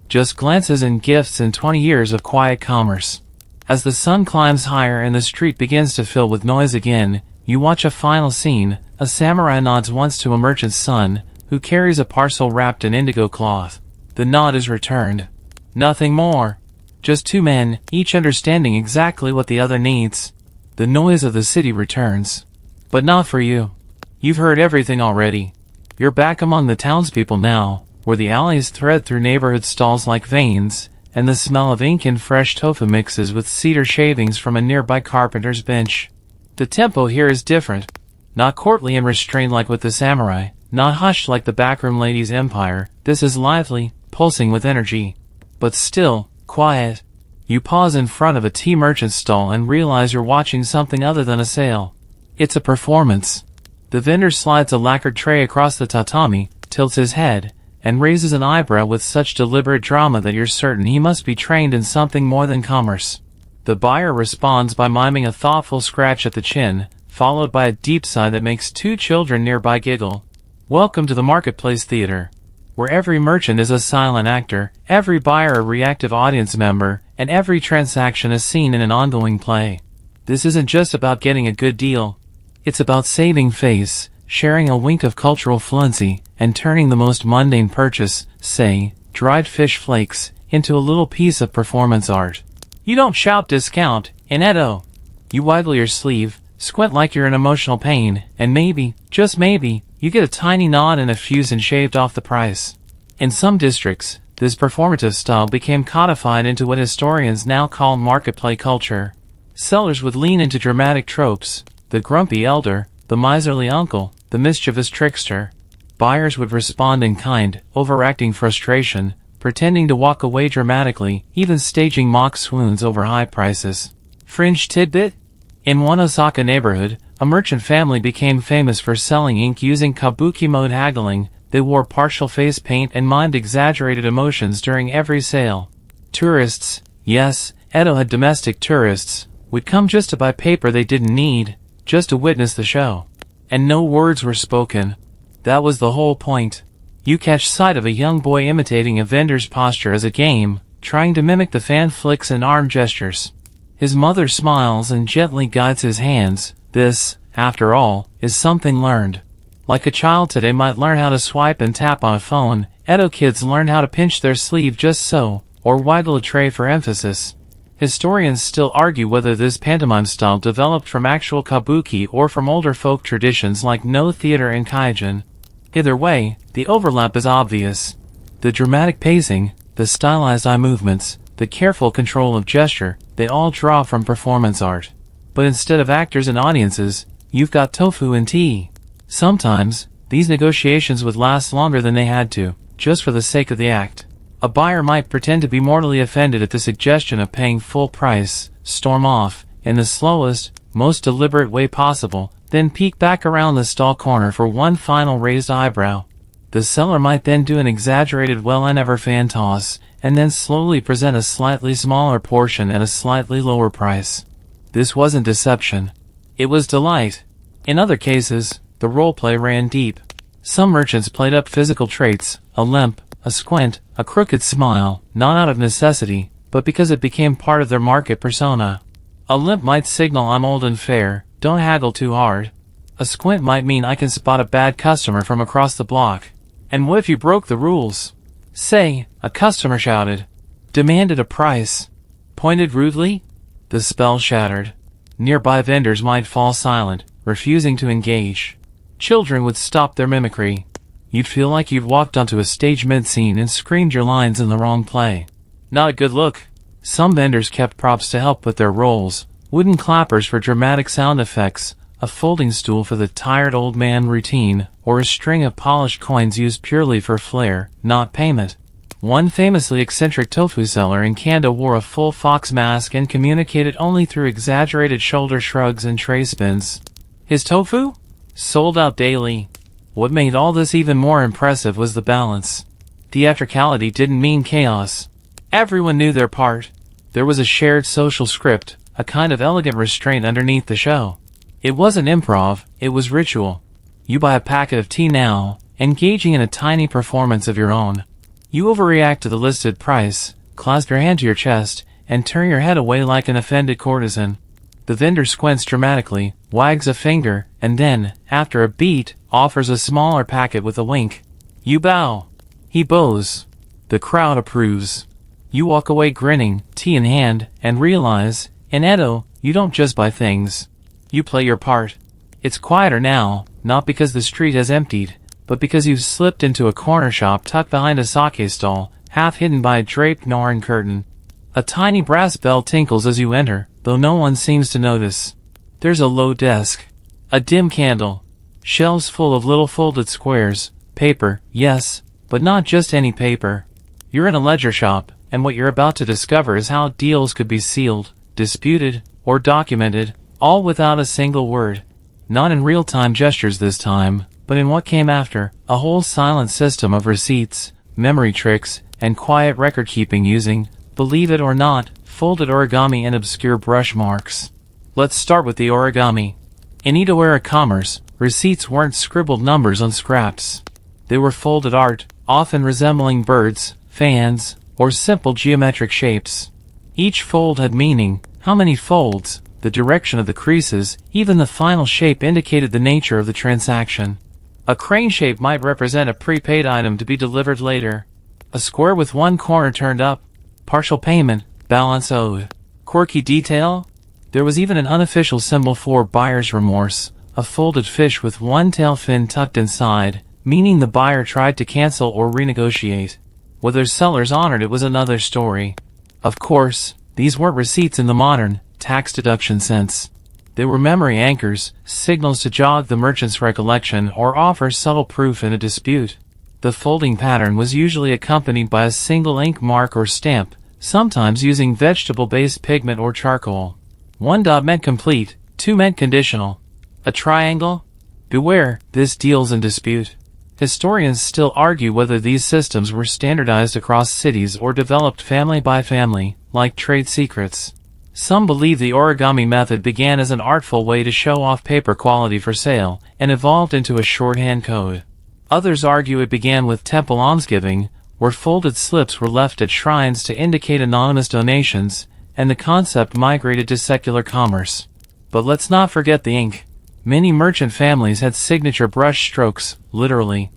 Just glances and gifts and 20 years of quiet commerce. As the sun climbs higher and the street begins to fill with noise again, you watch a final scene. A samurai nods once to a merchant's son, who carries a parcel wrapped in indigo cloth. The nod is returned. Nothing more. Just two men, each understanding exactly what the other needs. The noise of the city returns. But not for you. You've heard everything already. You're back among the townspeople now, where the alleys thread through neighborhood stalls like veins, and the smell of ink and fresh tofu mixes with cedar shavings from a nearby carpenter's bench. The tempo here is different. Not courtly and restrained like with the samurai, not hushed like the backroom lady's empire. This is lively, pulsing with energy. But still, quiet. You pause in front of a tea merchant's stall and realize you're watching something other than a sale. It's a performance. The vendor slides a lacquered tray across the tatami, tilts his head, and raises an eyebrow with such deliberate drama that you're certain he must be trained in something more than commerce. The buyer responds by miming a thoughtful scratch at the chin, followed by a deep sigh that makes two children nearby giggle. Welcome to the marketplace theater, where every merchant is a silent actor, every buyer a reactive audience member, and every transaction a scene in an ongoing play. This isn't just about getting a good deal. It's about saving face, sharing a wink of cultural fluency, and turning the most mundane purchase, say, dried fish flakes, into a little piece of performance art. You don't shout discount in Edo. You wiggle your sleeve, squint like you're in emotional pain, and maybe, just maybe, you get a tiny nod and a fusen shaved off the price. In some districts, this performative style became codified into what historians now call marketplace culture. Sellers would lean into dramatic tropes: the grumpy elder, the miserly uncle, the mischievous trickster. Buyers would respond in kind, overacting frustration, pretending to walk away dramatically, even staging mock swoons over high prices. Fringe tidbit? In one Osaka neighborhood, a merchant family became famous for selling ink using kabuki mode haggling. They wore partial face paint and mimed exaggerated emotions during every sale. Tourists, yes, Edo had domestic tourists, would come just to buy paper they didn't need, just to witness the show. And no words were spoken. That was the whole point. You catch sight of a young boy imitating a vendor's posture as a game, trying to mimic the fan flicks and arm gestures. His mother smiles and gently guides his hands. This, after all, is something learned. Like a child today might learn how to swipe and tap on a phone, Edo kids learn how to pinch their sleeve just so, or waggle a tray for emphasis. Historians still argue whether this pantomime style developed from actual kabuki or from older folk traditions like no theater and kaijin. Either way, the overlap is obvious. The dramatic pacing, the stylized eye movements, the careful control of gesture, they all draw from performance art. But instead of actors and audiences, you've got tofu and tea. Sometimes, these negotiations would last longer than they had to, just for the sake of the act. A buyer might pretend to be mortally offended at the suggestion of paying full price, storm off, in the slowest, most deliberate way possible, then peek back around the stall corner for one final raised eyebrow. The seller might then do an exaggerated I never fan toss, and then slowly present a slightly smaller portion at a slightly lower price. This wasn't deception. It was delight. In other cases, the roleplay ran deep. Some merchants played up physical traits, a limp, a squint, a crooked smile, not out of necessity, but because it became part of their market persona. A limp might signal I'm old and fair, don't haggle too hard. A squint might mean I can spot a bad customer from across the block. And what if you broke the rules? Say, a customer shouted, demanded a price, pointed rudely? The spell shattered. Nearby vendors might fall silent, refusing to engage. Children would stop their mimicry. You'd feel like you'd walked onto a stage mid-scene and screamed your lines in the wrong play. Not a good look. Some vendors kept props to help with their roles, wooden clappers for dramatic sound effects, a folding stool for the tired old man routine, or a string of polished coins used purely for flair, not payment. One famously eccentric tofu seller in Kanda wore a full fox mask and communicated only through exaggerated shoulder shrugs and tray spins. His tofu? Sold out daily. What made all this even more impressive was the balance. Theatricality didn't mean chaos. Everyone knew their part. There was a shared social script, a kind of elegant restraint underneath the show. It wasn't improv, it was ritual. You buy a packet of tea now, engaging in a tiny performance of your own. You overreact to the listed price, clasp your hand to your chest, and turn your head away like an offended courtesan. The vendor squints dramatically, wags a finger, and then, after a beat, offers a smaller packet with a wink. You bow. He bows. The crowd approves. You walk away grinning, tea in hand, and realize, in Edo, you don't just buy things. You play your part. It's quieter now, not because the street has emptied, but because you've slipped into a corner shop tucked behind a sake stall, half hidden by a draped Norn curtain. A tiny brass bell tinkles as you enter, though no one seems to notice. There's a low desk. A dim candle. Shelves full of little folded squares. Paper, yes, but not just any paper. You're in a ledger shop, and what you're about to discover is how deals could be sealed, disputed, or documented, all without a single word. Not in real-time gestures this time, but in what came after, a whole silent system of receipts, memory tricks, and quiet record-keeping using, believe it or not, folded origami and obscure brush marks. Let's start with the origami. In EDO-Era commerce, receipts weren't scribbled numbers on scraps. They were folded art, often resembling birds, fans, or simple geometric shapes. Each fold had meaning, how many folds, the direction of the creases, even the final shape indicated the nature of the transaction. A crane shape might represent a prepaid item to be delivered later. A square with one corner turned up, partial payment, balance owed. Quirky detail? There was even an unofficial symbol for buyer's remorse, a folded fish with one tail fin tucked inside, meaning the buyer tried to cancel or renegotiate. Whether sellers honored it was another story. Of course, these weren't receipts in the modern, tax deduction sense. They were memory anchors, signals to jog the merchant's recollection or offer subtle proof in a dispute. The folding pattern was usually accompanied by a single ink mark or stamp, sometimes using vegetable-based pigment or charcoal. 1 dot meant complete, 2 meant conditional. A triangle? Beware, this deal's in dispute. Historians still argue whether these systems were standardized across cities or developed family by family, like trade secrets. Some believe the origami method began as an artful way to show off paper quality for sale, and evolved into a shorthand code. Others argue it began with temple almsgiving, where folded slips were left at shrines to indicate anonymous donations, and the concept migrated to secular commerce. But let's not forget the ink. Many merchant families had signature brush strokes, literally.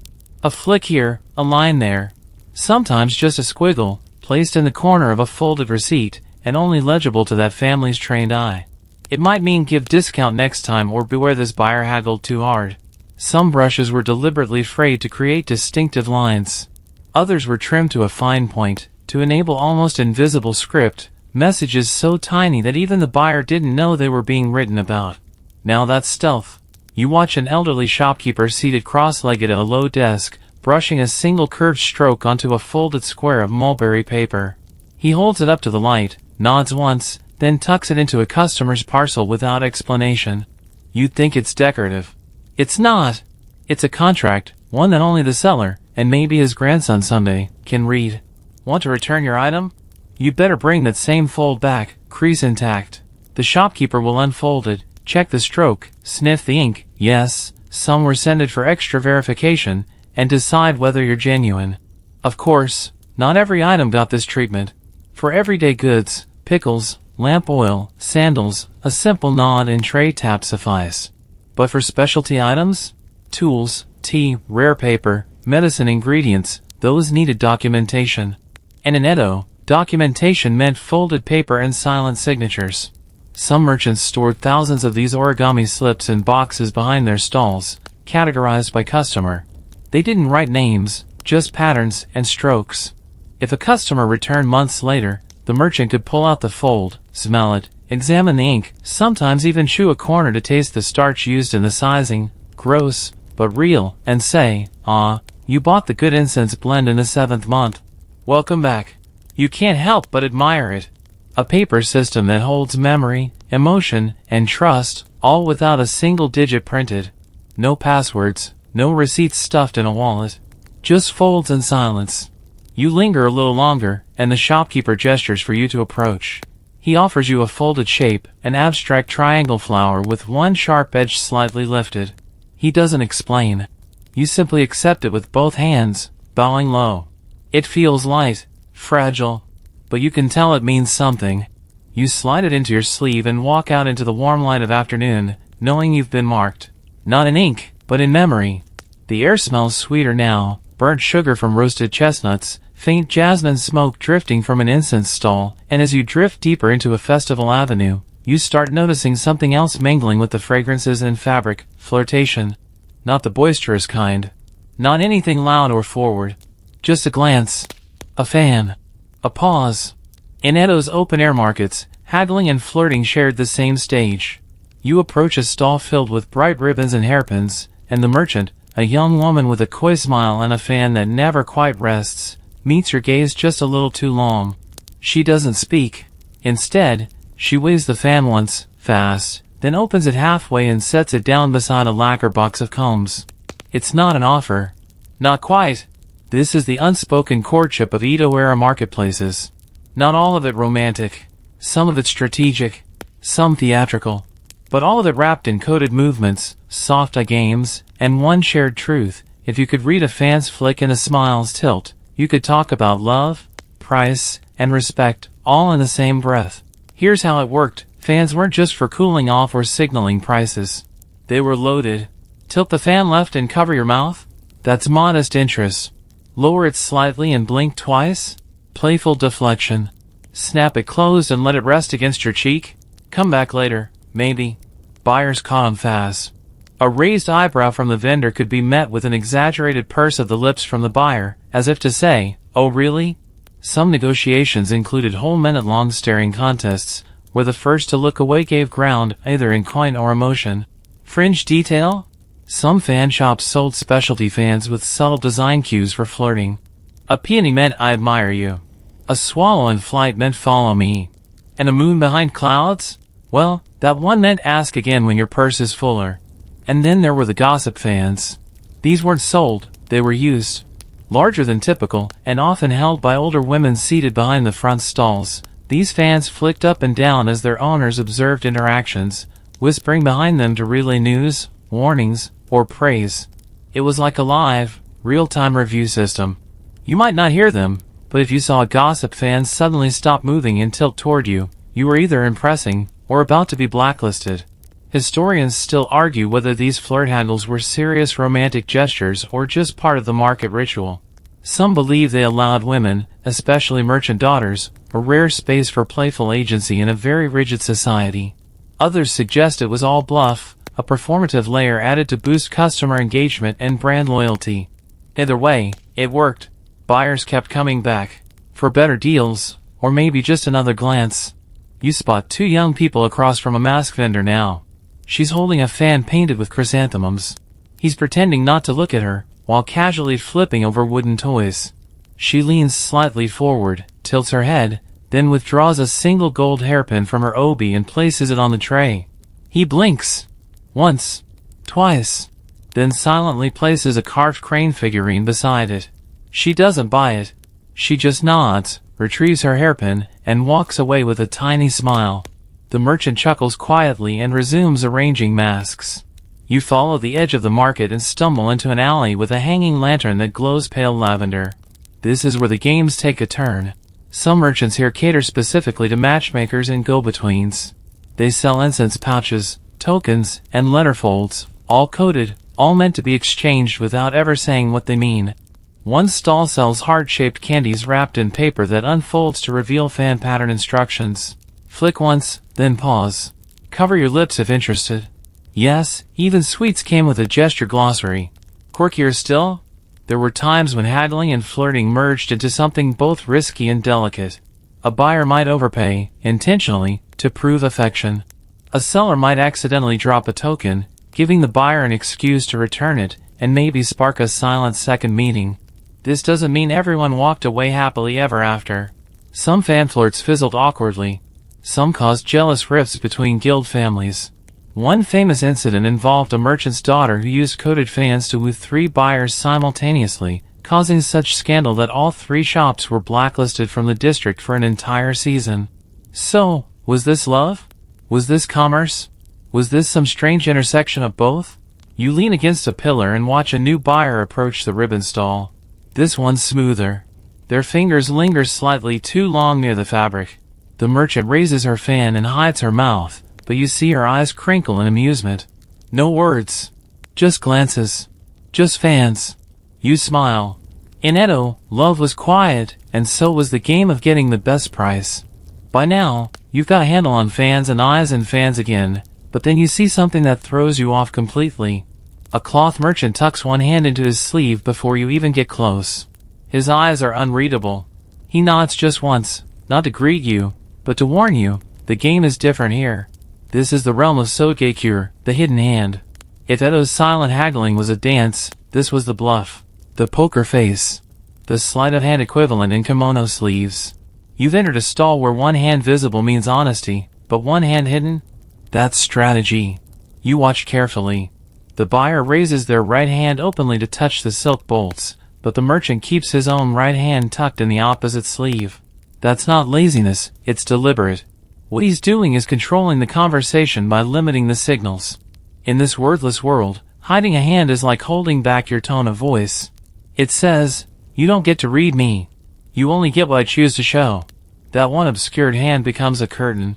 A flick here, a line there. Sometimes just a squiggle, placed in the corner of a folded receipt, and only legible to that family's trained eye. It might mean give discount next time or beware this buyer haggled too hard. Some brushes were deliberately frayed to create distinctive lines. Others were trimmed to a fine point, to enable almost invisible script, messages so tiny that even the buyer didn't know they were being written about. Now that's stealth. You watch an elderly shopkeeper seated cross-legged at a low desk, brushing a single curved stroke onto a folded square of mulberry paper. He holds it up to the light, nods once, then tucks it into a customer's parcel without explanation. You'd think it's decorative. It's not. It's a contract, one that only the seller, and maybe his grandson someday, can read. Want to return your item? You'd better bring that same fold back, crease intact. The shopkeeper will unfold it, check the stroke, sniff the ink, yes, some were sended for extra verification, and decide whether you're genuine. Of course, not every item got this treatment. For everyday goods, pickles, lamp oil, sandals, a simple nod and tray tap suffice. But for specialty items? Tools, tea, rare paper, medicine ingredients, those needed documentation. And in Edo, documentation meant folded paper and silent signatures. Some merchants stored thousands of these origami slips in boxes behind their stalls, categorized by customer. They didn't write names, just patterns and strokes. If a customer returned months later, the merchant could pull out the fold, smell it, examine the ink, sometimes even chew a corner to taste the starch used in the sizing, gross, but real, and say, "Ah, you bought the good incense blend in the 7th month. Welcome back." You can't help but admire it. A paper system that holds memory, emotion, and trust, all without a single digit printed. No passwords, no receipts stuffed in a wallet. Just folds and silence. You linger a little longer, and the shopkeeper gestures for you to approach. He offers you a folded shape, an abstract triangle flower with one sharp edge slightly lifted. He doesn't explain. You simply accept it with both hands, bowing low. It feels light, fragile, but you can tell it means something. You slide it into your sleeve and walk out into the warm light of afternoon, knowing you've been marked. Not in ink, but in memory. The air smells sweeter now, burnt sugar from roasted chestnuts, faint jasmine smoke drifting from an incense stall, and as you drift deeper into a festival avenue, you start noticing something else mingling with the fragrances and fabric, flirtation. Not the boisterous kind. Not anything loud or forward. Just a glance. A fan. A pause. In Edo's open-air markets, haggling and flirting shared the same stage. You approach a stall filled with bright ribbons and hairpins, and the merchant, a young woman with a coy smile and a fan that never quite rests, meets your gaze just a little too long. She doesn't speak. Instead, she waves the fan once, fast, then opens it halfway and sets it down beside a lacquer box of combs. It's not an offer. Not quite. This is the unspoken courtship of EDO-Era marketplaces. Not all of it romantic. Some of it strategic. Some theatrical. But all of it wrapped in coded movements, soft eye games, and one shared truth. If you could read a fan's flick and a smile's tilt, you could talk about love, price, and respect, all in the same breath. Here's how it worked. Fans weren't just for cooling off or signaling prices. They were loaded. Tilt the fan left and cover your mouth? That's modest interest. Lower it slightly and blink twice? Playful deflection. Snap it closed and let it rest against your cheek? Come back later, maybe. Buyers caught 'em fast. A raised eyebrow from the vendor could be met with an exaggerated purse of the lips from the buyer, as if to say, "Oh really?" Some negotiations included whole minute-long staring contests, where the first to look away gave ground, either in coin or emotion. Fringe detail? Some fan shops sold specialty fans with subtle design cues for flirting. A peony meant "I admire you." A swallow in flight meant "follow me." And a moon behind clouds? Well, that one meant "ask again when your purse is fuller." And then there were the gossip fans. These weren't sold, they were used. Larger than typical, and often held by older women seated behind the front stalls, these fans flicked up and down as their owners observed interactions, whispering behind them to relay news, warnings, or praise. It was like a live, real-time review system. You might not hear them, but if you saw a gossip fan suddenly stop moving and tilt toward you, you were either impressing, or about to be blacklisted. Historians still argue whether these flirt handles were serious romantic gestures or just part of the market ritual. Some believe they allowed women, especially merchant daughters, a rare space for playful agency in a very rigid society. Others suggest it was all bluff, a performative layer added to boost customer engagement and brand loyalty. Either way, it worked. Buyers kept coming back. For better deals, or maybe just another glance. You spot two young people across from a mask vendor now. She's holding a fan painted with chrysanthemums. He's pretending not to look at her, while casually flipping over wooden toys. She leans slightly forward, tilts her head, then withdraws a single gold hairpin from her obi and places it on the tray. He blinks. Once. Twice. Then silently places a carved crane figurine beside it. She doesn't buy it. She just nods, retrieves her hairpin, and walks away with a tiny smile. The merchant chuckles quietly and resumes arranging masks. You follow the edge of the market and stumble into an alley with a hanging lantern that glows pale lavender. This is where the games take a turn. Some merchants here cater specifically to matchmakers and go-betweens. They sell incense pouches, tokens, and letterfolds, all coded, all meant to be exchanged without ever saying what they mean. One stall sells heart-shaped candies wrapped in paper that unfolds to reveal fan pattern instructions. Flick once, then pause. Cover your lips if interested. Yes, even sweets came with a gesture glossary. Quirkier still? There were times when haggling and flirting merged into something both risky and delicate. A buyer might overpay, intentionally, to prove affection. A seller might accidentally drop a token, giving the buyer an excuse to return it, and maybe spark a silent second meeting. This doesn't mean everyone walked away happily ever after. Some fan flirts fizzled awkwardly. Some caused jealous rifts between guild families. One famous incident involved a merchant's daughter who used coded fans to woo 3 buyers simultaneously, causing such scandal that all 3 shops were blacklisted from the district for an entire season. So, was this love? Was this commerce? Was this some strange intersection of both? You lean against a pillar and watch a new buyer approach the ribbon stall. This one's smoother. Their fingers linger slightly too long near the fabric. The merchant raises her fan and hides her mouth, but you see her eyes crinkle in amusement. No words. Just glances. Just fans. You smile. In Edo, love was quiet, and so was the game of getting the best price. By now, you've got a handle on fans and eyes and fans again, but then you see something that throws you off completely. A cloth merchant tucks one hand into his sleeve before you even get close. His eyes are unreadable. He nods just once, not to greet you, but to warn you, the game is different here. This is the realm of Sogekure, the hidden hand. If Edo's silent haggling was a dance, this was the bluff. The poker face. The sleight of hand equivalent in kimono sleeves. You've entered a stall where one hand visible means honesty, but one hand hidden? That's strategy. You watch carefully. The buyer raises their right hand openly to touch the silk bolts, but the merchant keeps his own right hand tucked in the opposite sleeve. That's not laziness, it's deliberate. What he's doing is controlling the conversation by limiting the signals. In this wordless world, hiding a hand is like holding back your tone of voice. It says, you don't get to read me. You only get what I choose to show. That one obscured hand becomes a curtain.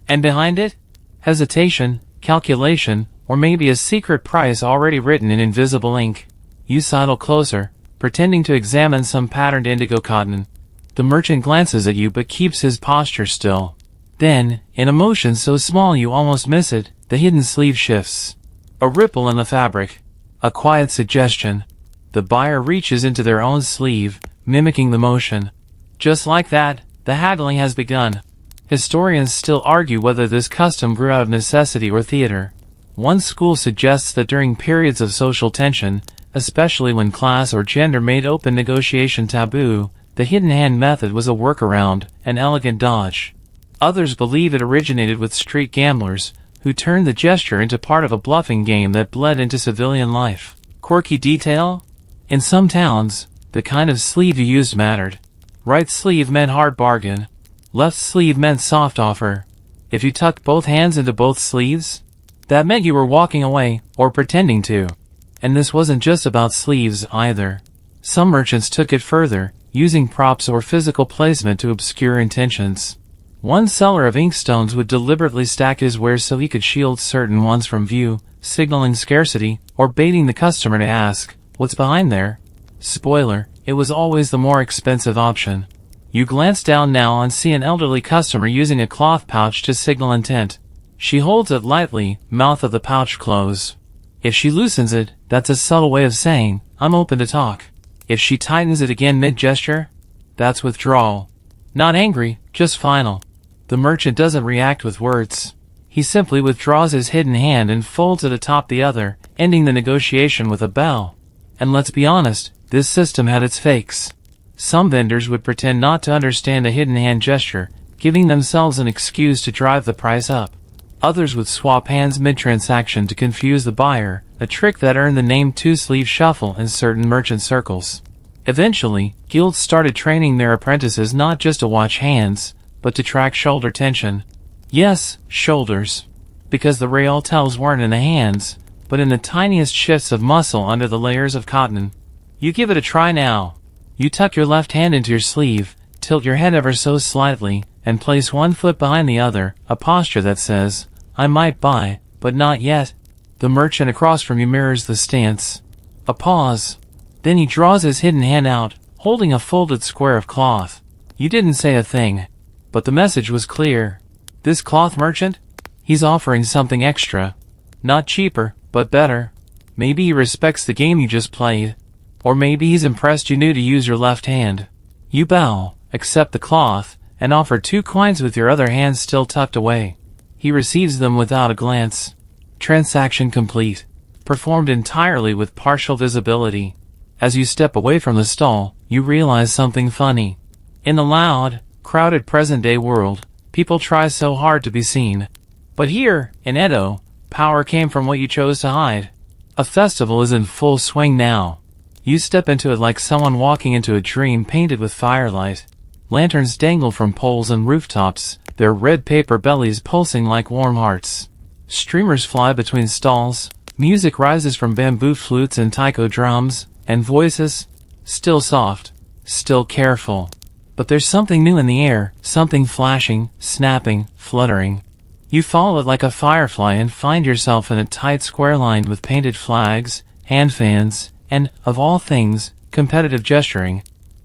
And behind it? Hesitation, calculation, or maybe a secret price already written in invisible ink. You sidle closer, pretending to examine some patterned indigo cotton. The merchant glances at you but keeps his posture still. Then, in a motion so small you almost miss it, the hidden sleeve shifts. A ripple in the fabric. A quiet suggestion. The buyer reaches into their own sleeve, mimicking the motion. Just like that, the haggling has begun. Historians still argue whether this custom grew out of necessity or theater. One school suggests that during periods of social tension, especially when class or gender made open negotiation taboo, the hidden hand method was a workaround, an elegant dodge. Others believe it originated with street gamblers, who turned the gesture into part of a bluffing game that bled into civilian life. Quirky detail? In some towns, the kind of sleeve you used mattered. Right sleeve meant hard bargain. Left sleeve meant soft offer. If you tucked both hands into both sleeves, that meant you were walking away, or pretending to. And this wasn't just about sleeves either. Some merchants took it further, using props or physical placement to obscure intentions. One seller of inkstones would deliberately stack his wares so he could shield certain ones from view, signaling scarcity, or baiting the customer to ask, "What's behind there?" Spoiler, it was always the more expensive option. You glance down now and see an elderly customer using a cloth pouch to signal intent. She holds it lightly, mouth of the pouch closed. If she loosens it, that's a subtle way of saying, "I'm open to talk." If she tightens it again mid-gesture, that's withdrawal. Not angry, just final. The merchant doesn't react with words. He simply withdraws his hidden hand and folds it atop the other, ending the negotiation with a bow. And let's be honest, this system had its fakes. Some vendors would pretend not to understand a hidden hand gesture, giving themselves an excuse to drive the price up. Others would swap hands mid-transaction to confuse the buyer, a trick that earned the name two-sleeve shuffle in certain merchant circles. Eventually, guilds started training their apprentices not just to watch hands, but to track shoulder tension. Yes, shoulders. Because the real tells weren't in the hands, but in the tiniest shifts of muscle under the layers of cotton. You give it a try now. You tuck your left hand into your sleeve, tilt your head ever so slightly, and place one foot behind the other, a posture that says, "I might buy, but not yet." The merchant across from you mirrors the stance. A pause. Then he draws his hidden hand out, holding a folded square of cloth. You didn't say a thing. But the message was clear. This cloth merchant? He's offering something extra. Not cheaper, but better. Maybe he respects the game you just played. Or maybe he's impressed you knew to use your left hand. You bow, accept the cloth, and offer 2 coins with your other hand still tucked away. He receives them without a glance. Transaction complete. Performed entirely with partial visibility. As you step away from the stall, you realize something funny. In the loud, crowded present-day world, people try so hard to be seen. But here, in Edo, power came from what you chose to hide. A festival is in full swing now. You step into it like someone walking into a dream painted with firelight. Lanterns dangle from poles and rooftops, their red paper bellies pulsing like warm hearts. Streamers fly between stalls, music rises from bamboo flutes and taiko drums, and voices, still soft, still careful. But there's something new in the air, something flashing, snapping, fluttering. You follow it like a firefly and find yourself in a tight square lined with painted flags, hand fans, and, of all things, competitive gesturing.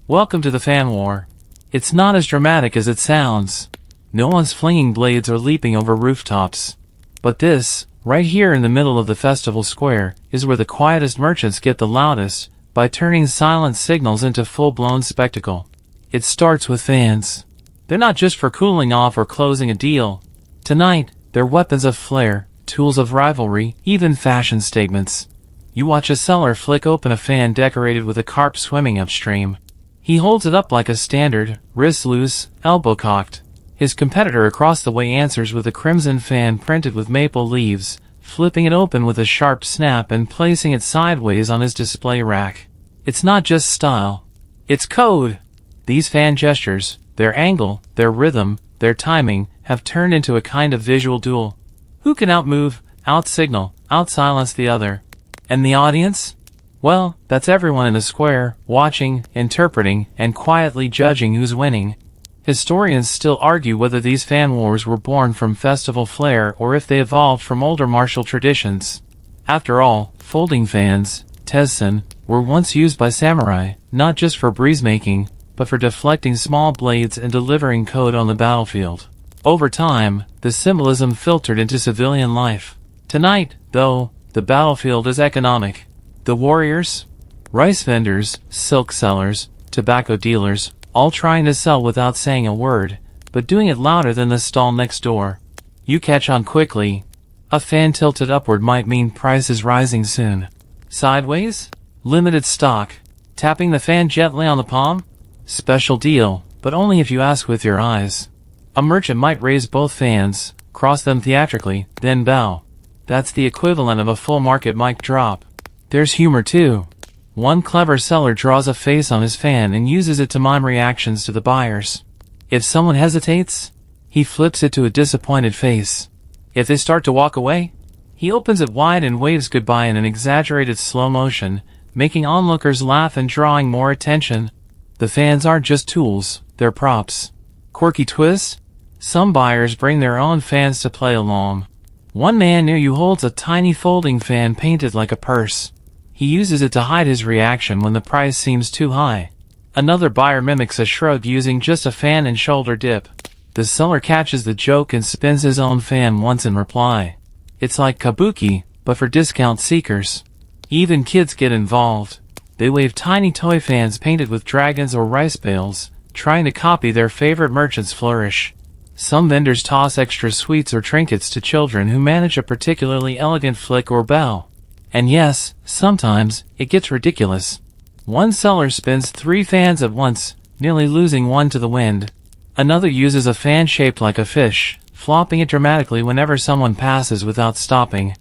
Welcome to the fan war. It's not as dramatic as it sounds. No one's flinging blades or leaping over rooftops. But this, right here in the middle of the festival square, is where the quietest merchants get the loudest, by turning silent signals into full-blown spectacle. It starts with fans. They're not just for cooling off or closing a deal. Tonight, they're weapons of flair, tools of rivalry, even fashion statements. You watch a seller flick open a fan decorated with a carp swimming upstream. He holds it up like a standard, wrist loose, elbow cocked. His competitor across the way answers with a crimson fan printed with maple leaves, flipping it open with a sharp snap and placing it sideways on his display rack. It's not just style. It's code. These fan gestures, their angle, their rhythm, their timing, have turned into a kind of visual duel. Who can outmove, outsignal, outsilence the other? And the audience? Well, that's everyone in the square, watching, interpreting, and quietly judging who's winning. Historians still argue whether these fan wars were born from festival flair or if they evolved from older martial traditions. After all, folding fans, tessen, were once used by samurai, not just for breeze-making, but for deflecting small blades and delivering code on the battlefield. Over time, the symbolism filtered into civilian life. Tonight, though, the battlefield is economic. The warriors, rice vendors, silk sellers, tobacco dealers, all trying to sell without saying a word, but doing it louder than the stall next door. You catch on quickly. A fan tilted upward might mean prices rising soon. Sideways? Limited stock. Tapping the fan gently on the palm? Special deal, but only if you ask with your eyes. A merchant might raise both fans, cross them theatrically, then bow. That's the equivalent of a full market mic drop. There's humor too. One clever seller draws a face on his fan and uses it to mime reactions to the buyers. If someone hesitates, he flips it to a disappointed face. If they start to walk away, he opens it wide and waves goodbye in an exaggerated slow motion, making onlookers laugh and drawing more attention. The fans aren't just tools, they're props. Quirky twist? Some buyers bring their own fans to play along. One man near you holds a tiny folding fan painted like a purse. He uses it to hide his reaction when the price seems too high. Another buyer mimics a shrug using just a fan and shoulder dip. The seller catches the joke and spins his own fan once in reply. It's like kabuki, but for discount seekers. Even kids get involved. They wave tiny toy fans painted with dragons or rice bales, trying to copy their favorite merchant's flourish. Some vendors toss extra sweets or trinkets to children who manage a particularly elegant flick or bow. And yes, sometimes, it gets ridiculous. One seller spins 3 fans at once, nearly losing one to the wind. Another uses a fan shaped like a fish, flopping it dramatically whenever someone passes without stopping.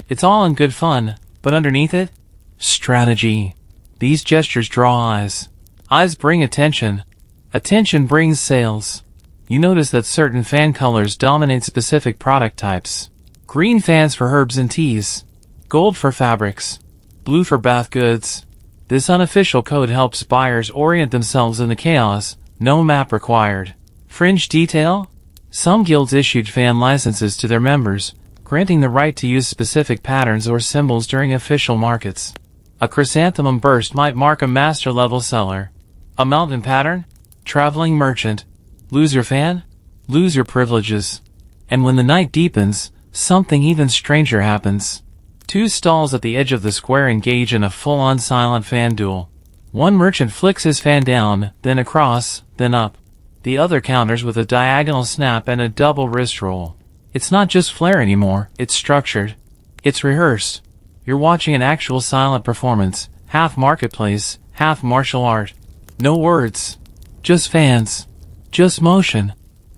It's all in good fun, but underneath it? Strategy. These gestures draw eyes. Eyes bring attention. Attention brings sales. You notice that certain fan colors dominate specific product types. Green fans for herbs and teas. Gold for fabrics. Blue for bath goods. This unofficial code helps buyers orient themselves in the chaos, no map required. Fringe detail? Some guilds issued fan licenses to their members, granting the right to use specific patterns or symbols during official markets. A chrysanthemum burst might mark a master-level seller. A mountain pattern? Traveling merchant. Lose your fan? Lose your privileges. And when the night deepens, something even stranger happens. 2 stalls at the edge of the square engage in a full-on silent fan duel. One merchant flicks his fan down, then across, then up. The other counters with a diagonal snap and a double wrist roll. It's not just flair anymore, it's structured. It's rehearsed. You're watching an actual silent performance, half marketplace, half martial art. No words. Just fans. Just motion.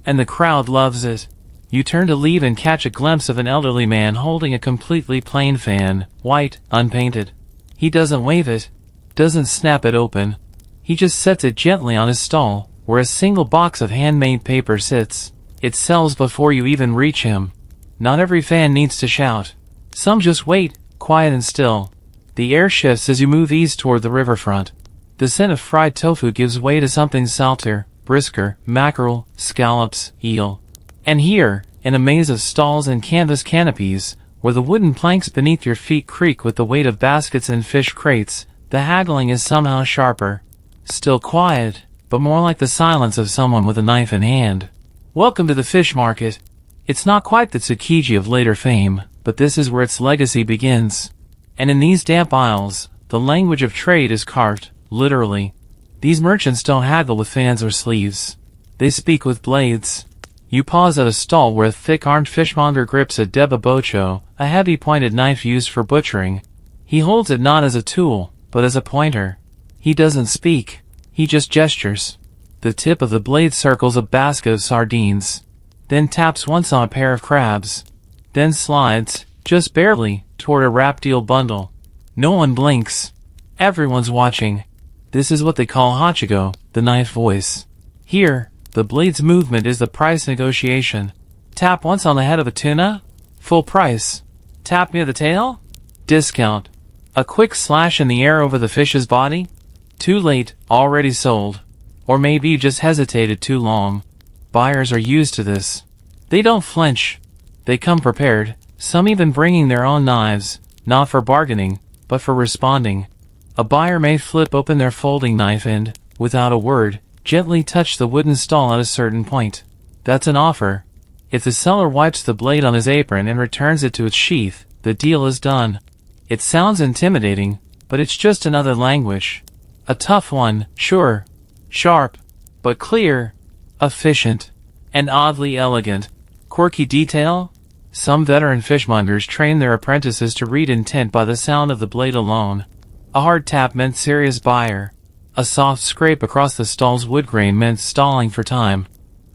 And the crowd loves it. You turn to leave and catch a glimpse of an elderly man holding a completely plain fan, white, unpainted. He doesn't wave it, doesn't snap it open. He just sets it gently on his stall, where a single box of handmade paper sits. It sells before you even reach him. Not every fan needs to shout. Some just wait, quiet and still. The air shifts as you move east toward the riverfront. The scent of fried tofu gives way to something saltier, brisker, mackerel, scallops, eel. And here, in a maze of stalls and canvas canopies, where the wooden planks beneath your feet creak with the weight of baskets and fish crates, the haggling is somehow sharper. Still quiet, but more like the silence of someone with a knife in hand. Welcome to the fish market. It's not quite the Tsukiji of later fame, but this is where its legacy begins. And in these damp aisles, the language of trade is carved, literally. These merchants don't haggle with fans or sleeves. They speak with blades. You pause at a stall where a thick-armed fishmonger grips a deba bocho, a heavy pointed knife used for butchering. He holds it not as a tool, but as a pointer. He doesn't speak. He just gestures. The tip of the blade circles a basket of sardines, then taps once on a pair of crabs, then slides, just barely, toward a wrapped eel bundle. No one blinks. Everyone's watching. This is what they call hachigo, the knife voice. Here, the blade's movement is the price negotiation. Tap once on the head of a tuna? Full price. Tap near the tail? Discount. A quick slash in the air over the fish's body? Too late, already sold. Or maybe you just hesitated too long. Buyers are used to this. They don't flinch. They come prepared, some even bringing their own knives, not for bargaining, but for responding. A buyer may flip open their folding knife and, without a word, gently touch the wooden stall at a certain point. That's an offer. If the seller wipes the blade on his apron and returns it to its sheath, the deal is done. It sounds intimidating, but it's just another language. A tough one, sure. Sharp, but clear, efficient, and oddly elegant. Quirky detail? Some veteran fishmongers train their apprentices to read intent by the sound of the blade alone. A hard tap meant serious buyer. A soft scrape across the stall's wood grain meant stalling for time.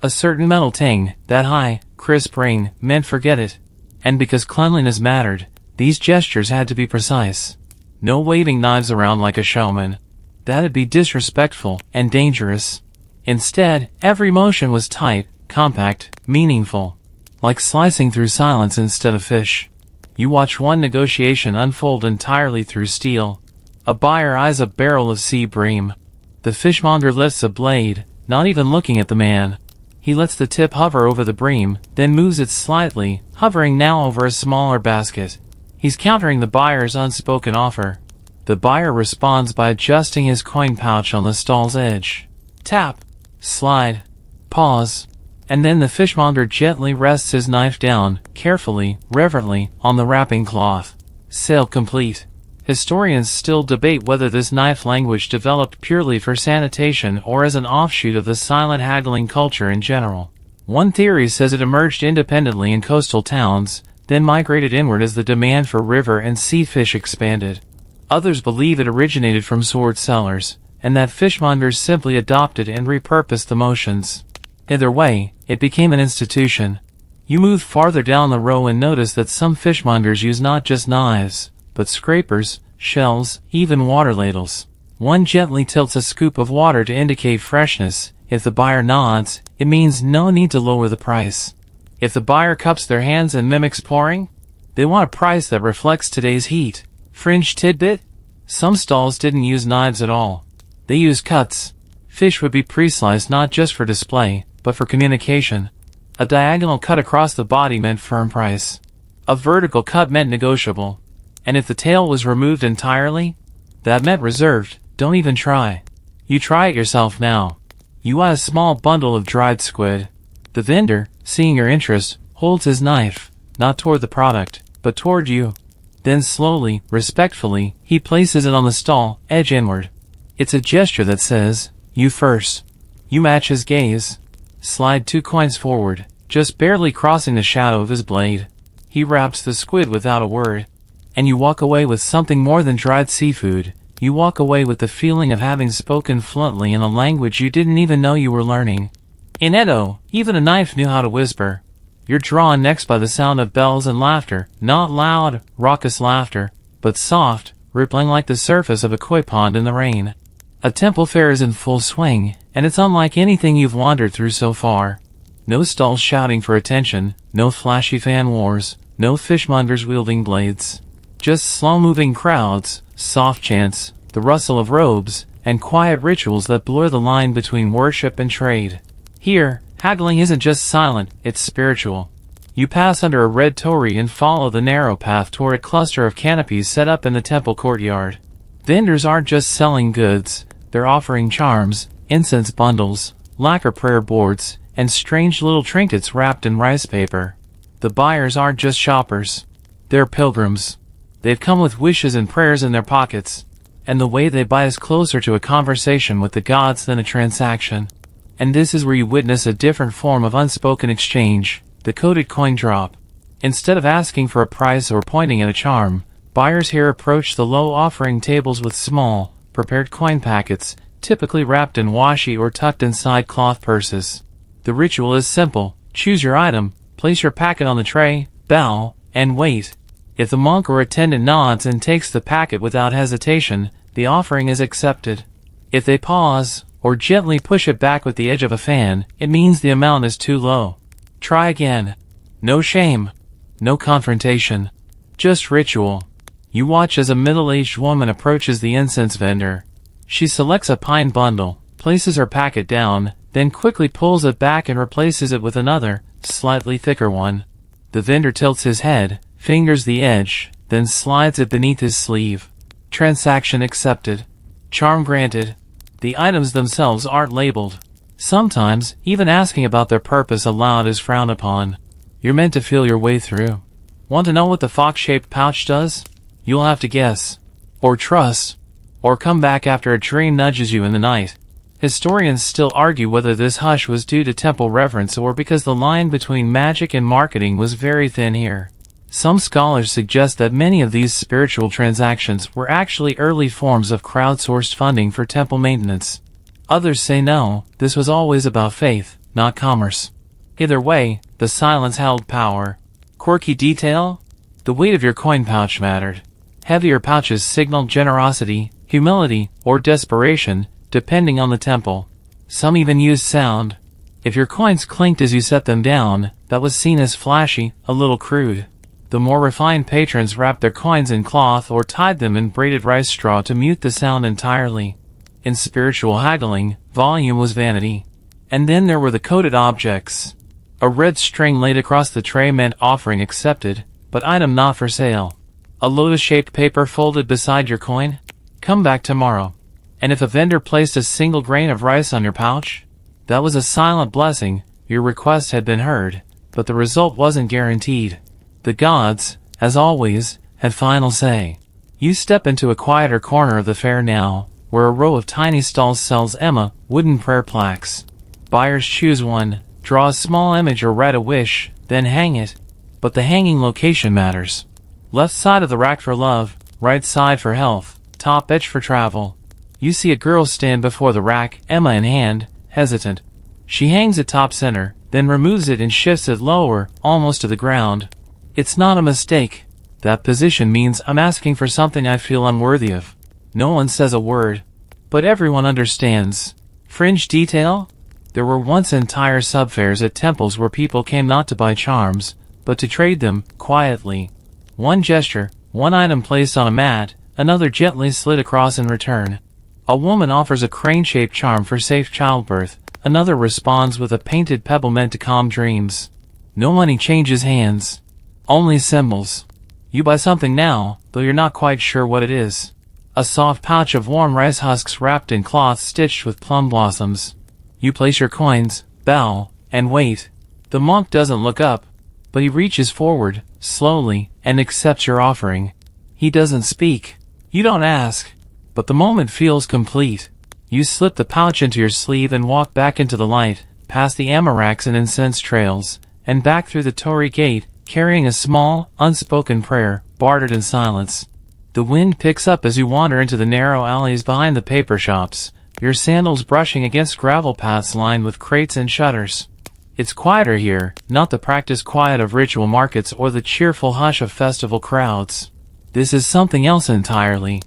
A certain metal ting, that high, crisp ring, meant forget it. And because cleanliness mattered, these gestures had to be precise. No waving knives around like a showman. That'd be disrespectful and dangerous. Instead, every motion was tight, compact, meaningful. Like slicing through silence instead of fish. You watch one negotiation unfold entirely through steel. A buyer eyes a barrel of sea bream. The fishmonger lifts a blade, not even looking at the man. He lets the tip hover over the bream, then moves it slightly, hovering now over a smaller basket. He's countering the buyer's unspoken offer. The buyer responds by adjusting his coin pouch on the stall's edge. Tap, slide, pause, and then the fishmonger gently rests his knife down, carefully, reverently, on the wrapping cloth. Sale complete. Historians still debate whether this knife language developed purely for sanitation or as an offshoot of the silent haggling culture in general. One theory says it emerged independently in coastal towns, then migrated inward as the demand for river and sea fish expanded. Others believe it originated from sword sellers, and that fishmongers simply adopted and repurposed the motions. Either way, it became an institution. You move farther down the row and notice that some fishmongers use not just knives, but scrapers, shells, even water ladles. One gently tilts a scoop of water to indicate freshness. If the buyer nods, it means no need to lower the price. If the buyer cups their hands and mimics pouring, they want a price that reflects today's heat. Fringe tidbit? Some stalls didn't use knives at all. They used cuts. Fish would be pre-sliced not just for display, but for communication. A diagonal cut across the body meant firm price. A vertical cut meant negotiable. And if the tail was removed entirely, that meant reserved. Don't even try. You try it yourself now. You want a small bundle of dried squid. The vendor, seeing your interest, holds his knife, not toward the product, but toward you. Then slowly, respectfully, he places it on the stall, edge inward. It's a gesture that says, you first. You match his gaze. Slide 2 coins forward, just barely crossing the shadow of his blade. He wraps the squid without a word. And you walk away with something more than dried seafood. You walk away with the feeling of having spoken fluently in a language you didn't even know you were learning. In Edo, even a knife knew how to whisper. You're drawn next by the sound of bells and laughter, not loud, raucous laughter, but soft, rippling like the surface of a koi pond in the rain. A temple fair is in full swing, and it's unlike anything you've wandered through so far. No stalls shouting for attention, no flashy fan wars, no fishmongers wielding blades. Just slow-moving crowds, soft chants, the rustle of robes, and quiet rituals that blur the line between worship and trade. Here, haggling isn't just silent, it's spiritual. You pass under a red torii and follow the narrow path toward a cluster of canopies set up in the temple courtyard. Vendors aren't just selling goods, they're offering charms, incense bundles, lacquer prayer boards, and strange little trinkets wrapped in rice paper. The buyers aren't just shoppers. They're pilgrims. They've come with wishes and prayers in their pockets, and the way they buy is closer to a conversation with the gods than a transaction. And this is where you witness a different form of unspoken exchange, the coded coin drop. Instead of asking for a price or pointing at a charm, buyers here approach the low offering tables with small, prepared coin packets, typically wrapped in washi or tucked inside cloth purses. The ritual is simple. Choose your item, place your packet on the tray, bow, and wait. If the monk or attendant nods and takes the packet without hesitation, the offering is accepted. If they pause, or gently push it back with the edge of a fan, it means the amount is too low. Try again. No shame. No confrontation. Just ritual. You watch as a middle-aged woman approaches the incense vendor. She selects a pine bundle, places her packet down, then quickly pulls it back and replaces it with another, slightly thicker one. The vendor tilts his head, fingers the edge, then slides it beneath his sleeve. Transaction accepted. Charm granted. The items themselves aren't labeled. Sometimes, even asking about their purpose aloud is frowned upon. You're meant to feel your way through. Want to know what the fox-shaped pouch does? You'll have to guess. Or trust. Or come back after a dream nudges you in the night. Historians still argue whether this hush was due to temple reverence or because the line between magic and marketing was very thin here. Some scholars suggest that many of these spiritual transactions were actually early forms of crowdsourced funding for temple maintenance. Others say no, this was always about faith, not commerce. Either way, the silence held power. Quirky detail? The weight of your coin pouch mattered. Heavier pouches signaled generosity, humility, or desperation, depending on the temple. Some even used sound. If your coins clinked as you set them down, that was seen as flashy, a little crude. The more refined patrons wrapped their coins in cloth or tied them in braided rice straw to mute the sound entirely. In spiritual haggling, volume was vanity. And then there were the coded objects. A red string laid across the tray meant offering accepted, but item not for sale. A lotus-shaped paper folded beside your coin? Come back tomorrow. And if a vendor placed a single grain of rice on your pouch? That was a silent blessing. Your request had been heard, but the result wasn't guaranteed. The gods, as always, had final say. You step into a quieter corner of the fair now, where a row of tiny stalls sells Emma, wooden prayer plaques. Buyers choose one, draw a small image or write a wish, then hang it. But the hanging location matters. Left side of the rack for love, right side for health, top edge for travel. You see a girl stand before the rack, Emma in hand, hesitant. She hangs it top center, then removes it and shifts it lower, almost to the ground. It's not a mistake. That position means I'm asking for something I feel unworthy of. No one says a word, but everyone understands. Fringe detail? There were once entire subfairs at temples where people came not to buy charms, but to trade them, quietly. One gesture, one item placed on a mat, another gently slid across in return. A woman offers a crane-shaped charm for safe childbirth, another responds with a painted pebble meant to calm dreams. No money changes hands. Only symbols. You buy something now, though you're not quite sure what it is. A soft pouch of warm rice husks wrapped in cloth stitched with plum blossoms. You place your coins, bow, and wait. The monk doesn't look up, but he reaches forward, slowly, and accepts your offering. He doesn't speak. You don't ask. But the moment feels complete. You slip the pouch into your sleeve and walk back into the light, past the amaraks and incense trails, and back through the torii gate, carrying a small, unspoken prayer, bartered in silence. The wind picks up as you wander into the narrow alleys behind the paper shops, your sandals brushing against gravel paths lined with crates and shutters. It's quieter here, not the practiced quiet of ritual markets or the cheerful hush of festival crowds. This is something else entirely.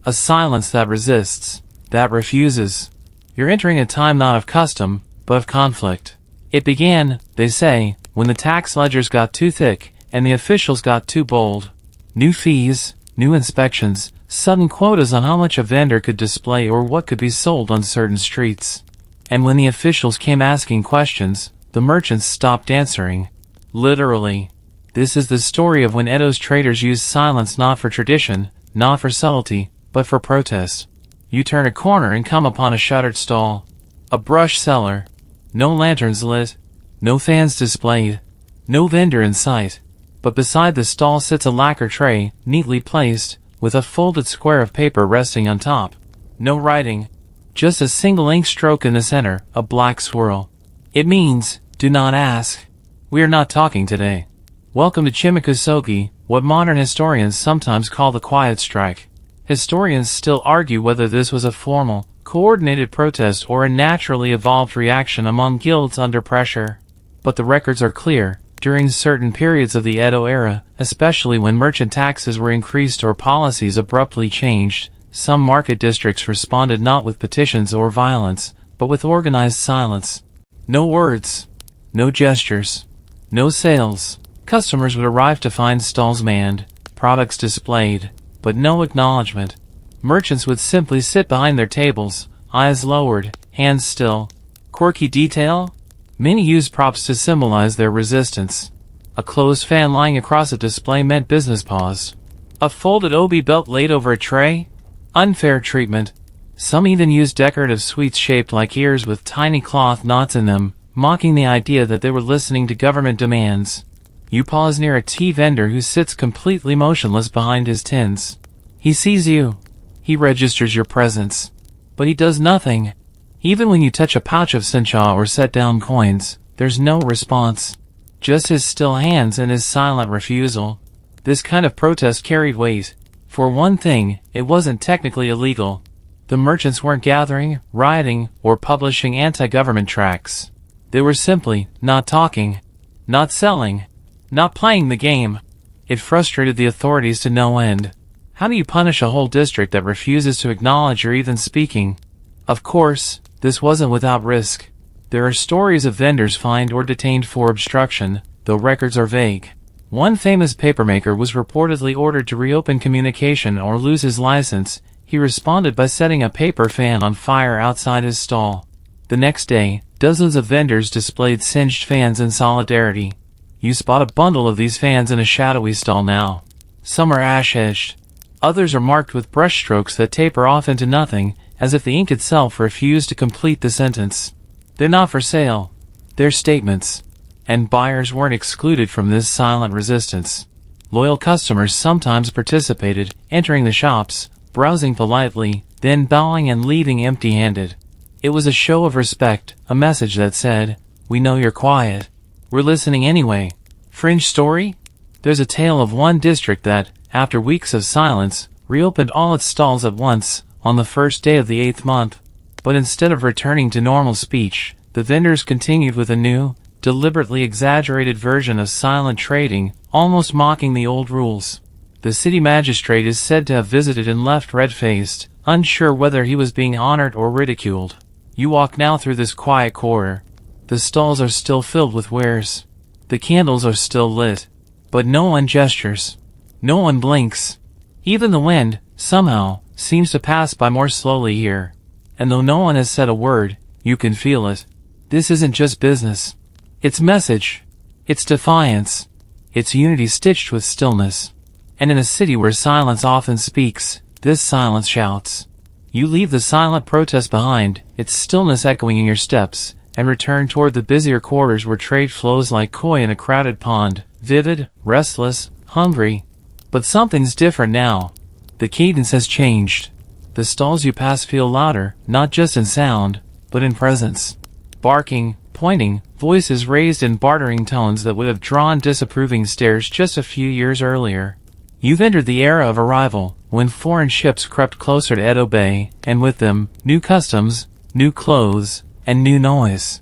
A silence that resists, that refuses. You're entering a time not of custom, but of conflict. It began, they say, when the tax ledgers got too thick, and the officials got too bold. New fees, new inspections, sudden quotas on how much a vendor could display or what could be sold on certain streets. And when the officials came asking questions, the merchants stopped answering. Literally. This is the story of when Edo's traders used silence not for tradition, not for subtlety, but for protest. You turn a corner and come upon a shuttered stall. A brush cellar. No lanterns lit. No fans displayed. No vendor in sight. But beside the stall sits a lacquer tray, neatly placed, with a folded square of paper resting on top. No writing. Just a single ink stroke in the center, a black swirl. It means, do not ask. We are not talking today. Welcome to Chimichurri, what modern historians sometimes call the quiet strike. Historians still argue whether this was a formal, coordinated protest or a naturally evolved reaction among guilds under pressure. But the records are clear. During certain periods of the Edo era, especially when merchant taxes were increased or policies abruptly changed, some market districts responded not with petitions or violence, but with organized silence. No words. No gestures. No sales. Customers would arrive to find stalls manned, products displayed, but no acknowledgement. Merchants would simply sit behind their tables, eyes lowered, hands still. Quirky detail? Many used props to symbolize their resistance. A closed fan lying across a display meant business pause. A folded obi belt laid over a tray? Unfair treatment. Some even used decorative sweets shaped like ears with tiny cloth knots in them, mocking the idea that they were listening to government demands. You pause near a tea vendor who sits completely motionless behind his tins. He sees you. He registers your presence. But he does nothing. Even when you touch a pouch of sencha or set down coins, there's no response. Just his still hands and his silent refusal. This kind of protest carried weight. For one thing, it wasn't technically illegal. The merchants weren't gathering, rioting, or publishing anti-government tracts. They were simply not talking, not selling, not playing the game. It frustrated the authorities to no end. How do you punish a whole district that refuses to acknowledge you're even speaking? Of course, this wasn't without risk. There are stories of vendors fined or detained for obstruction, though records are vague. One famous papermaker was reportedly ordered to reopen communication or lose his license. He responded by setting a paper fan on fire outside his stall. The next day, dozens of vendors displayed singed fans in solidarity. You spot a bundle of these fans in a shadowy stall now. Some are ash-edged. Others are marked with brushstrokes that taper off into nothing, as if the ink itself refused to complete the sentence. They're not for sale. They're statements. And buyers weren't excluded from this silent resistance. Loyal customers sometimes participated, entering the shops, browsing politely, then bowing and leaving empty-handed. It was a show of respect, a message that said, "We know you're quiet. We're listening anyway." Fringe story? There's a tale of one district that, after weeks of silence, reopened all its stalls at once, on the first day of the 8th month. But instead of returning to normal speech, the vendors continued with a new, deliberately exaggerated version of silent trading, almost mocking the old rules. The city magistrate is said to have visited and left red-faced, unsure whether he was being honored or ridiculed. You walk now through this quiet corridor. The stalls are still filled with wares. The candles are still lit. But no one gestures. No one blinks. Even the wind, somehow, seems to pass by more slowly here. And though no one has said a word, you can feel it. This isn't just business. It's message. It's defiance. It's unity stitched with stillness. And in a city where silence often speaks, this silence shouts. You leave the silent protest behind, its stillness echoing in your steps, and return toward the busier quarters where trade flows like koi in a crowded pond, vivid, restless, hungry. But something's different now. The cadence has changed. The stalls you pass feel louder, not just in sound, but in presence. Barking, pointing, voices raised in bartering tones that would have drawn disapproving stares just a few years earlier. You've entered the era of arrival, when foreign ships crept closer to Edo Bay, and with them, new customs, new clothes, and new noise.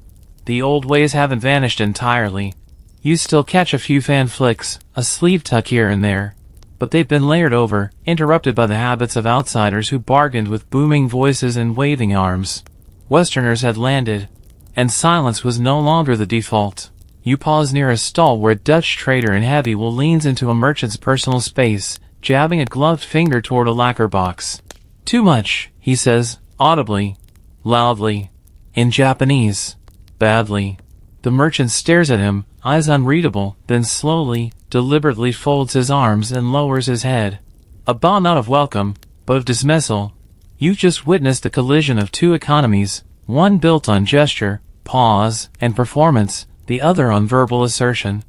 The old ways haven't vanished entirely. You still catch a few fan flicks, a sleeve tuck here and there. But they've been layered over, interrupted by the habits of outsiders who bargained with booming voices and waving arms. Westerners had landed, and silence was no longer the default. You pause near a stall where a Dutch trader in heavy wool leans into a merchant's personal space, jabbing a gloved finger toward a lacquer box. "Too much," he says, audibly, loudly, in Japanese. Badly. The merchant stares at him, eyes unreadable, then slowly, deliberately folds his arms and lowers his head. A bow not of welcome, but of dismissal. You've just witnessed the collision of two economies, one built on gesture, pause, and performance, the other on verbal assertion.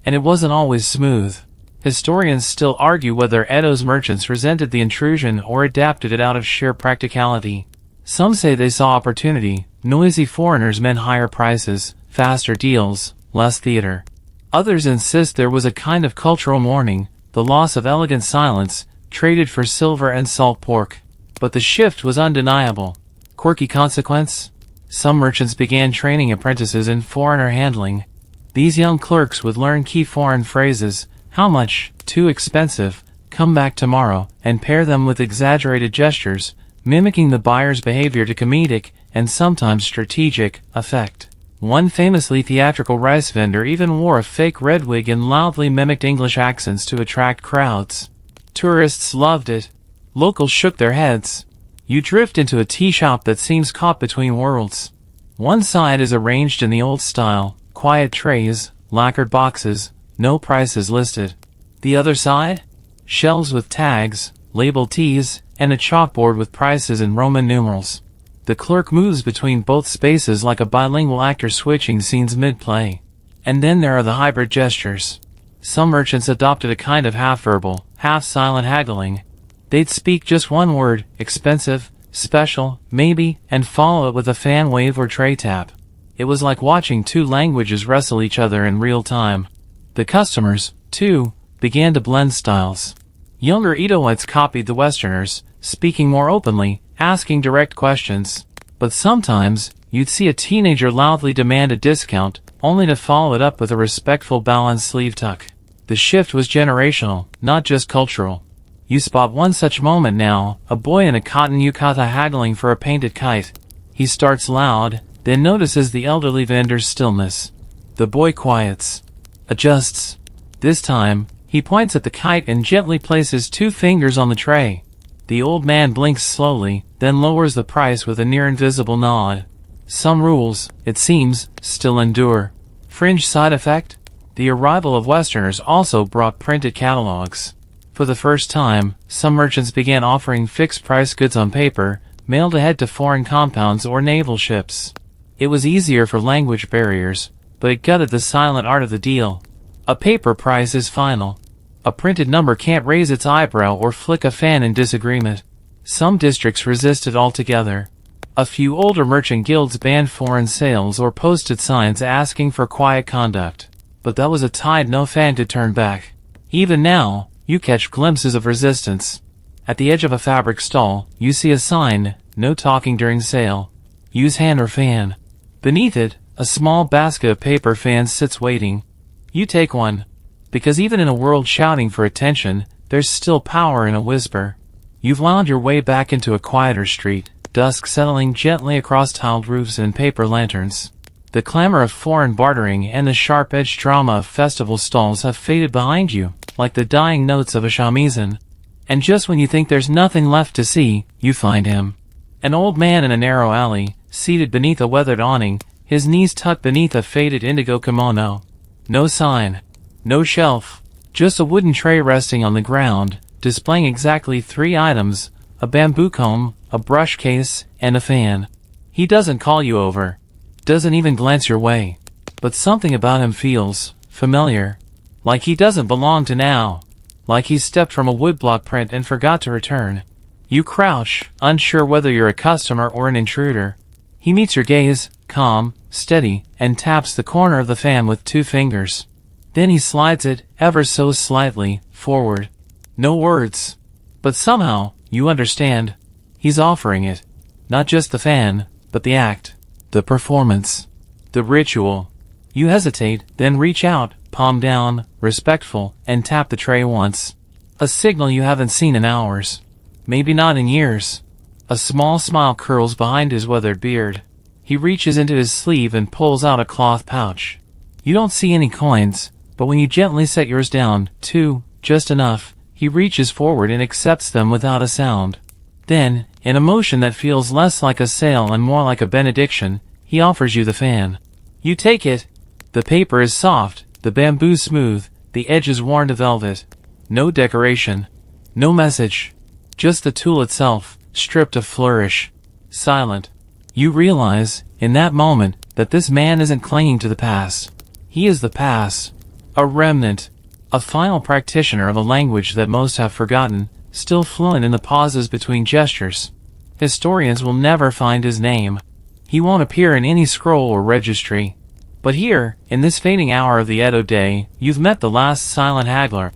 And it wasn't always smooth. Historians still argue whether Edo's merchants resented the intrusion or adapted it out of sheer practicality. Some say they saw opportunity. Noisy foreigners meant higher prices, faster deals, less theater. Others insist there was a kind of cultural mourning, the loss of elegant silence, traded for silver and salt pork. But the shift was undeniable. Quirky consequence? Some merchants began training apprentices in foreigner handling. These young clerks would learn key foreign phrases, "How much?" "Too expensive," "Come back tomorrow," and pair them with exaggerated gestures, mimicking the buyer's behavior to comedic, and sometimes strategic, effect. One famously theatrical rice vendor even wore a fake red wig and loudly mimicked English accents to attract crowds. Tourists loved it. Locals shook their heads. You drift into a tea shop that seems caught between worlds. One side is arranged in the old style, quiet trays, lacquered boxes, no prices listed. The other side? Shelves with tags, labeled teas, and a chalkboard with prices in Roman numerals. The clerk moves between both spaces like a bilingual actor switching scenes mid-play. And then there are the hybrid gestures. Some merchants adopted a kind of half-verbal, half-silent haggling. They'd speak just one word, expensive, special, maybe, and follow it with a fan wave or tray tap. It was like watching two languages wrestle each other in real time. The customers, too, began to blend styles. Younger Edoites copied the Westerners, speaking more openly, asking direct questions. But sometimes, you'd see a teenager loudly demand a discount, only to follow it up with a respectful bow and sleeve tuck. The shift was generational, not just cultural. You spot one such moment now, a boy in a cotton yukata haggling for a painted kite. He starts loud, then notices the elderly vendor's stillness. The boy quiets, adjusts. This time, he points at the kite and gently places two fingers on the tray. The old man blinks slowly, then lowers the price with a near-invisible nod. Some rules, it seems, still endure. Fringe side effect? The arrival of Westerners also brought printed catalogs. For the first time, some merchants began offering fixed-price goods on paper, mailed ahead to foreign compounds or naval ships. It was easier for language barriers, but it gutted the silent art of the deal. A paper price is final. A printed number can't raise its eyebrow or flick a fan in disagreement. Some districts resisted altogether. A few older merchant guilds banned foreign sales or posted signs asking for quiet conduct. But that was a tide no fan could turn back. Even now, you catch glimpses of resistance. At the edge of a fabric stall, you see a sign, "No talking during sale. Use hand or fan." Beneath it, a small basket of paper fans sits waiting. You take one. Because even in a world shouting for attention, there's still power in a whisper. You've wound your way back into a quieter street, dusk settling gently across tiled roofs and paper lanterns. The clamor of foreign bartering and the sharp-edged drama of festival stalls have faded behind you, like the dying notes of a shamisen. And just when you think there's nothing left to see, you find him. An old man in a narrow alley, seated beneath a weathered awning, his knees tucked beneath a faded indigo kimono. No sign. No shelf. Just a wooden tray resting on the ground, displaying exactly 3 items, a bamboo comb, a brush case, and a fan. He doesn't call you over. Doesn't even glance your way. But something about him feels familiar. Like he doesn't belong to now. Like he stepped from a woodblock print and forgot to return. You crouch, unsure whether you're a customer or an intruder. He meets your gaze, calm, steady, and taps the corner of the fan with 2 fingers. Then he slides it, ever so slightly, forward. No words. But somehow, you understand. He's offering it. Not just the fan, but the act. The performance. The ritual. You hesitate, then reach out, palm down, respectful, and tap the tray once. A signal you haven't seen in hours. Maybe not in years. A small smile curls behind his weathered beard. He reaches into his sleeve and pulls out a cloth pouch. You don't see any coins, but when you gently set yours down, two, just enough, he reaches forward and accepts them without a sound. Then, in a motion that feels less like a sale and more like a benediction, he offers you the fan. You take it. The paper is soft, the bamboo smooth, the edges worn to velvet. No decoration. No message. Just the tool itself, stripped of flourish. Silent. You realize, in that moment, that this man isn't clinging to the past. He is the past. A remnant. A final practitioner of a language that most have forgotten, still fluent in the pauses between gestures. Historians will never find his name. He won't appear in any scroll or registry. But here, in this fading hour of the Edo day, you've met the last silent haggler.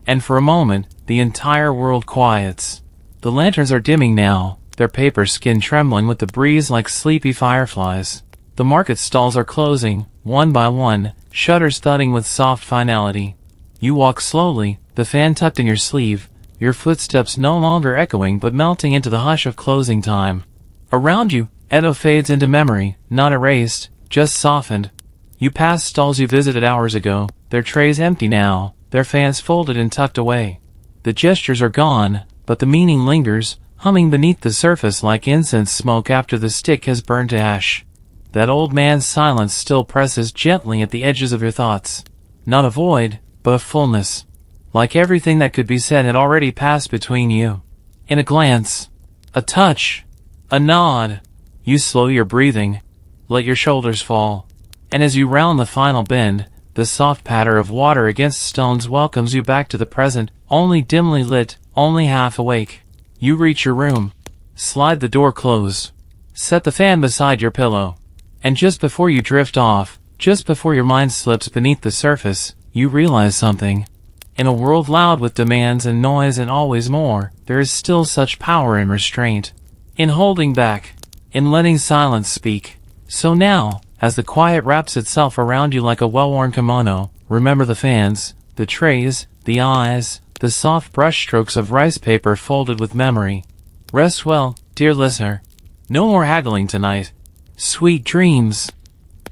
And for a moment, the entire world quiets. The lanterns are dimming now, their paper skin trembling with the breeze like sleepy fireflies. The market stalls are closing, one by one, shutters thudding with soft finality. You walk slowly, the fan tucked in your sleeve, your footsteps no longer echoing but melting into the hush of closing time. Around you, Edo fades into memory, not erased, just softened. You pass stalls you visited hours ago, their trays empty now, their fans folded and tucked away. The gestures are gone, but the meaning lingers, humming beneath the surface like incense smoke after the stick has burned to ash. That old man's silence still presses gently at the edges of your thoughts. Not a void, but a fullness. Like everything that could be said had already passed between you. In a glance, a touch, a nod, you slow your breathing, let your shoulders fall. And as you round the final bend, the soft patter of water against stones welcomes you back to the present, only dimly lit, only half awake. You reach your room. Slide the door close. Set the fan beside your pillow. And just before you drift off, just before your mind slips beneath the surface, you realize something. In a world loud with demands and noise and always more, there is still such power in restraint. In holding back. In letting silence speak. So now, as the quiet wraps itself around you like a well-worn kimono, remember the fans, the trays, the eyes, the soft brushstrokes of rice paper folded with memory. Rest well, dear listener. No more haggling tonight. Sweet dreams.